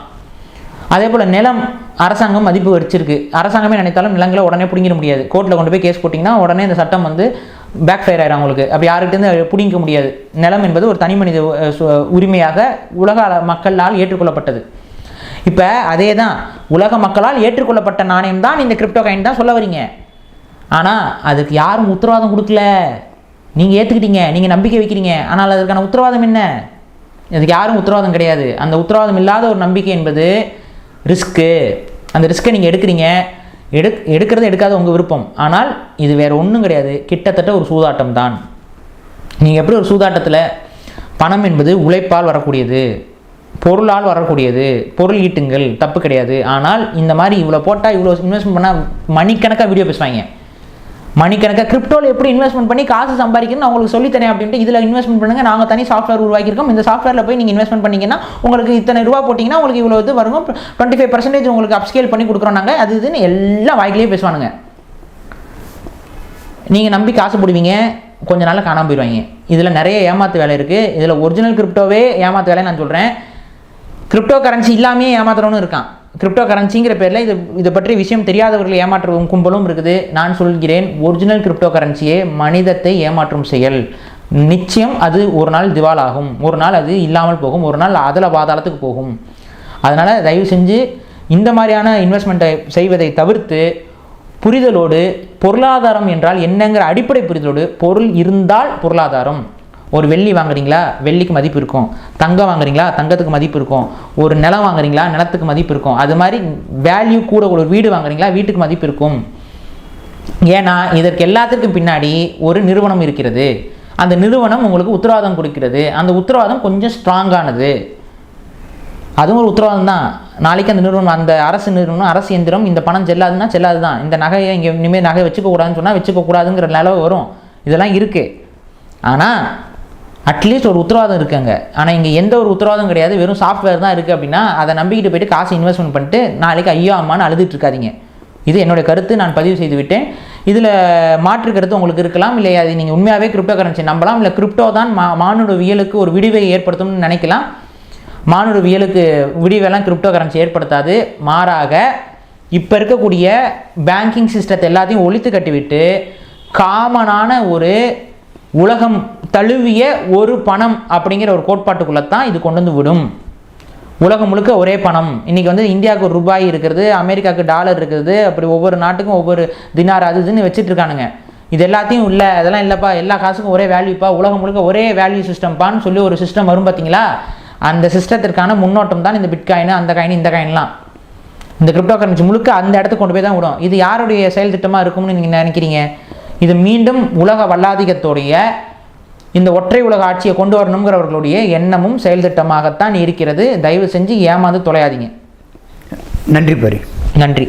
அதே போல் நிலம், அரசாங்கம் மதிப்பு வச்சிருக்கு. அரசாங்கமே நினைத்தாலும் நிலங்களை உடனே பிடிங்கிட முடியாது. கோர்ட்டில் கொண்டு போய் கேஸ் போட்டிங்கன்னா உடனே இந்த சட்டம் பேக் ஃபயர் ஆயிடும் உங்களுக்கு. அப்படி யாருக்கிட்டேருந்து பிடிங்க முடியாது. நிலம் என்பது ஒரு தனி மனித உரிமையாக உலக மக்களால் ஏற்றுக்கொள்ளப்பட்டது. இப்போ அதே தான் உலக மக்களால் ஏற்றுக்கொள்ளப்பட்ட நாணயம் தான் இந்த கிரிப்டோ காயின் தான் சொல்ல வரீங்க. ஆனால் அதுக்கு யாரும் உத்தரவாதம் கொடுக்கல. நீங்கள் ஏற்றுக்கிட்டீங்க, நீங்கள் நம்பிக்கை வைக்கிறீங்க, ஆனால் அதற்கான உத்தரவாதம் என்ன? அதுக்கு யாரும் உத்தரவாதம் கிடையாது. அந்த உத்தரவாதம் இல்லாத ஒரு நம்பிக்கை என்பது ரிஸ்க்கு. அந்த ரிஸ்க்கை நீங்கள் எடுக்கிறீங்க. எடுக்கிறது எடுக்காத உங்கள் விருப்பம். ஆனால் இது வேறு ஒன்றும் கிடையாது, கிட்டத்தட்ட ஒரு சூதாட்டம் தான். நீங்கள் எப்படி ஒரு சூதாட்டத்தில் பணம் என்பது உழைப்பால் வரக்கூடியது, பொருளால் வரக்கூடியது, பொருள் ஈட்டுங்கள் தப்பு கிடையாது. ஆனால் இந்த மாதிரி இவ்வளோ போட்டால் இவ்வளோ இன்வெஸ்ட்மெண்ட் பண்ணால் மணிக்கணக்காக வீடியோ பேசுவாங்க. மணிக்கணக்காக கிரிப்டோவில் எப்படி இன்வெஸ்ட்மெண்ட் பண்ணி காசு சம்பாதிக்கணும்னு அவங்களுக்கு சொல்லித்தரேன் அப்படின்ட்டு இதில் இன்வெஸ்ட்மெண்ட் பண்ணுங்கள், நாங்கள் தனி சாஃப்ட்வேர் உருவாக்கியிருக்கோம், இந்த சாஃப்ட்வேரில் போய் நீங்கள் இன்வெஸ்ட்மெண்ட் பண்ணிங்கன்னா உங்களுக்கு இத்தனை ரூபா போட்டிங்கன்னா உங்களுக்கு இவ்வளோ இது வரும், 25% உங்களுக்கு அப்ஸ்கேல் பண்ணி கொடுக்குறோம் நாங்கள், அது இதுன்னு எல்லாம் வாய்க்கிலேயே பேசுவானுங்க. நீங்கள் நம்பி காசு போடுவீங்க, கொஞ்ச நாளில் காணாமல் போயிடுவாங்க. இதில் நிறைய ஏமாத்து வேலை இருக்குது. இதில் ஒரிஜினல் கிரிப்டோவே ஏமாத்து வேலை நான் சொல்கிறேன். கிரிப்டோ கரன்சி இல்லாமே ஏமாத்துறவனும் இருக்கான். கிரிப்டோ கரன்சிங்கிற பேரில் இதை பற்றி விஷயம் தெரியாதவர்களை ஏமாற்றும் கும்பலும் இருக்குது. நான் சொல்கிறேன், ஒரிஜினல் கிரிப்டோ கரன்சியே மனிதத்தை ஏமாற்றும் செயல். நிச்சயம் அது ஒரு நாள் திவாலாகும், ஒரு நாள் அது இல்லாமல் போகும், ஒரு நாள் அதில் பாதாளத்துக்கு போகும். அதனால் தயவு செஞ்சு இந்த மாதிரியான இன்வெஸ்ட்மெண்ட்டை செய்வதை தவிர்த்து புரிதலோடு, பொருளாதாரம் என்றால் என்னங்கிற அடிப்படை புரிதலோடு, பொருள் இருந்தால் பொருளாதாரம். ஒரு வெள்ளி வாங்குறீங்களா, வெள்ளிக்கு மதிப்பு இருக்கும். தங்கம் வாங்குறீங்களா, தங்கத்துக்கு மதிப்பு இருக்கும். ஒரு நிலம் வாங்குறீங்களா, நிலத்துக்கு மதிப்பு இருக்கும். அது மாதிரி வேல்யூ கூட ஒரு வீடு வாங்குறீங்களா, வீட்டுக்கு மதிப்பு இருக்கும். ஏன்னா இதற்கு எல்லாத்துக்கும் பின்னாடி ஒரு நிறுவனம் இருக்கிறது. அந்த நிறுவனம் உங்களுக்கு உத்தரவாதம் கொடுக்கிறது. அந்த உத்தரவாதம் கொஞ்சம் ஸ்ட்ராங்கானது. அதுவும் ஒரு உத்தரவாதம் தான். நாளைக்கு அந்த நிறுவனம், அந்த அரசு நிறுவனம், அரசு எந்திரம் இந்த பணம் செல்லாதுன்னா செல்லாது தான். இந்த நகையை இங்கே இனிமேல் நகை வச்சுக்கக்கூடாதுன்னு சொன்னால் வச்சுக்கக்கூடாதுங்கிற நிலவு வரும். இதெல்லாம் இருக்குது. ஆனால் அட்லீஸ்ட் ஒரு உத்தரவாதம் இருக்குங்க. ஆனால் இங்கே எந்த ஒரு உத்தரவாதம் கிடையாது, வெறும் சாஃப்ட்வேர் தான் இருக்குது. அப்படின்னா அதை நம்பிக்கிட்டு போய்ட்டு காசு இன்வெஸ்ட்மெண்ட் பண்ணிட்டு நாளைக்கு ஐயோ அம்மான்னு அழுதுட்டு இருக்காதீங்க. இது என்னுடைய கருத்து, நான் பதிவு செய்து விட்டேன். இதில் மாற்று கருத்து உங்களுக்கு இருக்கலாம், இல்லை அது நீங்கள் உண்மையாகவே கிரிப்டோ கரன்சி நம்பலாம், இல்லை கிரிப்டோ தான் மானுடவியலுக்கு ஒரு விடிவை ஏற்படுத்தும்னு நினைக்கலாம். மானுடவியலுக்கு விடிவெல்லாம் கிரிப்டோ கரன்சி ஏற்படுத்தாது. மாறாக இப்போ இருக்கக்கூடிய பேங்கிங் சிஸ்டத்தை எல்லாத்தையும் ஒழித்து கட்டிவிட்டு காமனான ஒரு உலகம் தழுவிய ஒரு பணம் அப்படிங்கிற ஒரு கோட்பாட்டுக்குள்ளே தான் இது கொண்டு வந்து விடும். உலகம் முழுக்க ஒரே பணம். இன்றைக்கி வந்து இந்தியாவுக்கு ஒரு ரூபாய் இருக்கிறது, அமெரிக்காவுக்கு டாலர் இருக்கிறது, அப்படி ஒவ்வொரு நாட்டுக்கும் ஒவ்வொரு தினார் அது இதுன்னு வச்சுட்டு இருக்கானுங்க. இது எல்லாத்தையும் இல்லை, அதெல்லாம் இல்லைப்பா, எல்லா காசுக்கும் ஒரே வேல்யூப்பா, உலகம் முழுக்க ஒரே வேல்யூ சிஸ்டம்ப்பான்னு சொல்லி ஒரு சிஸ்டம் வரும் பார்த்தீங்களா? அந்த சிஸ்டத்திற்கான முன்னோட்டம் தான் இந்த பிட்காயின், அந்த காயின், இந்த காயின்லாம். இந்த கிரிப்டோ கரன்சி முழுக்க அந்த இடத்துக்கு கொண்டு போய் தான் விடும். இது யாருடைய செயல் திட்டமாக இருக்கும்னு நீங்கள் நினைக்கிறீங்க? இது மீண்டும் உலக வல்லாதிக்கத்துடைய இந்த ஒற்றை உலக ஆட்சியை கொண்டு வரணுங்கிறவர்களுடைய எண்ணமும் செயல் திட்டமாகத்தான் இருக்கிறது. தயவு செஞ்சு ஏமாந்து தொலையாதீங்க. நன்றி பரி. நன்றி.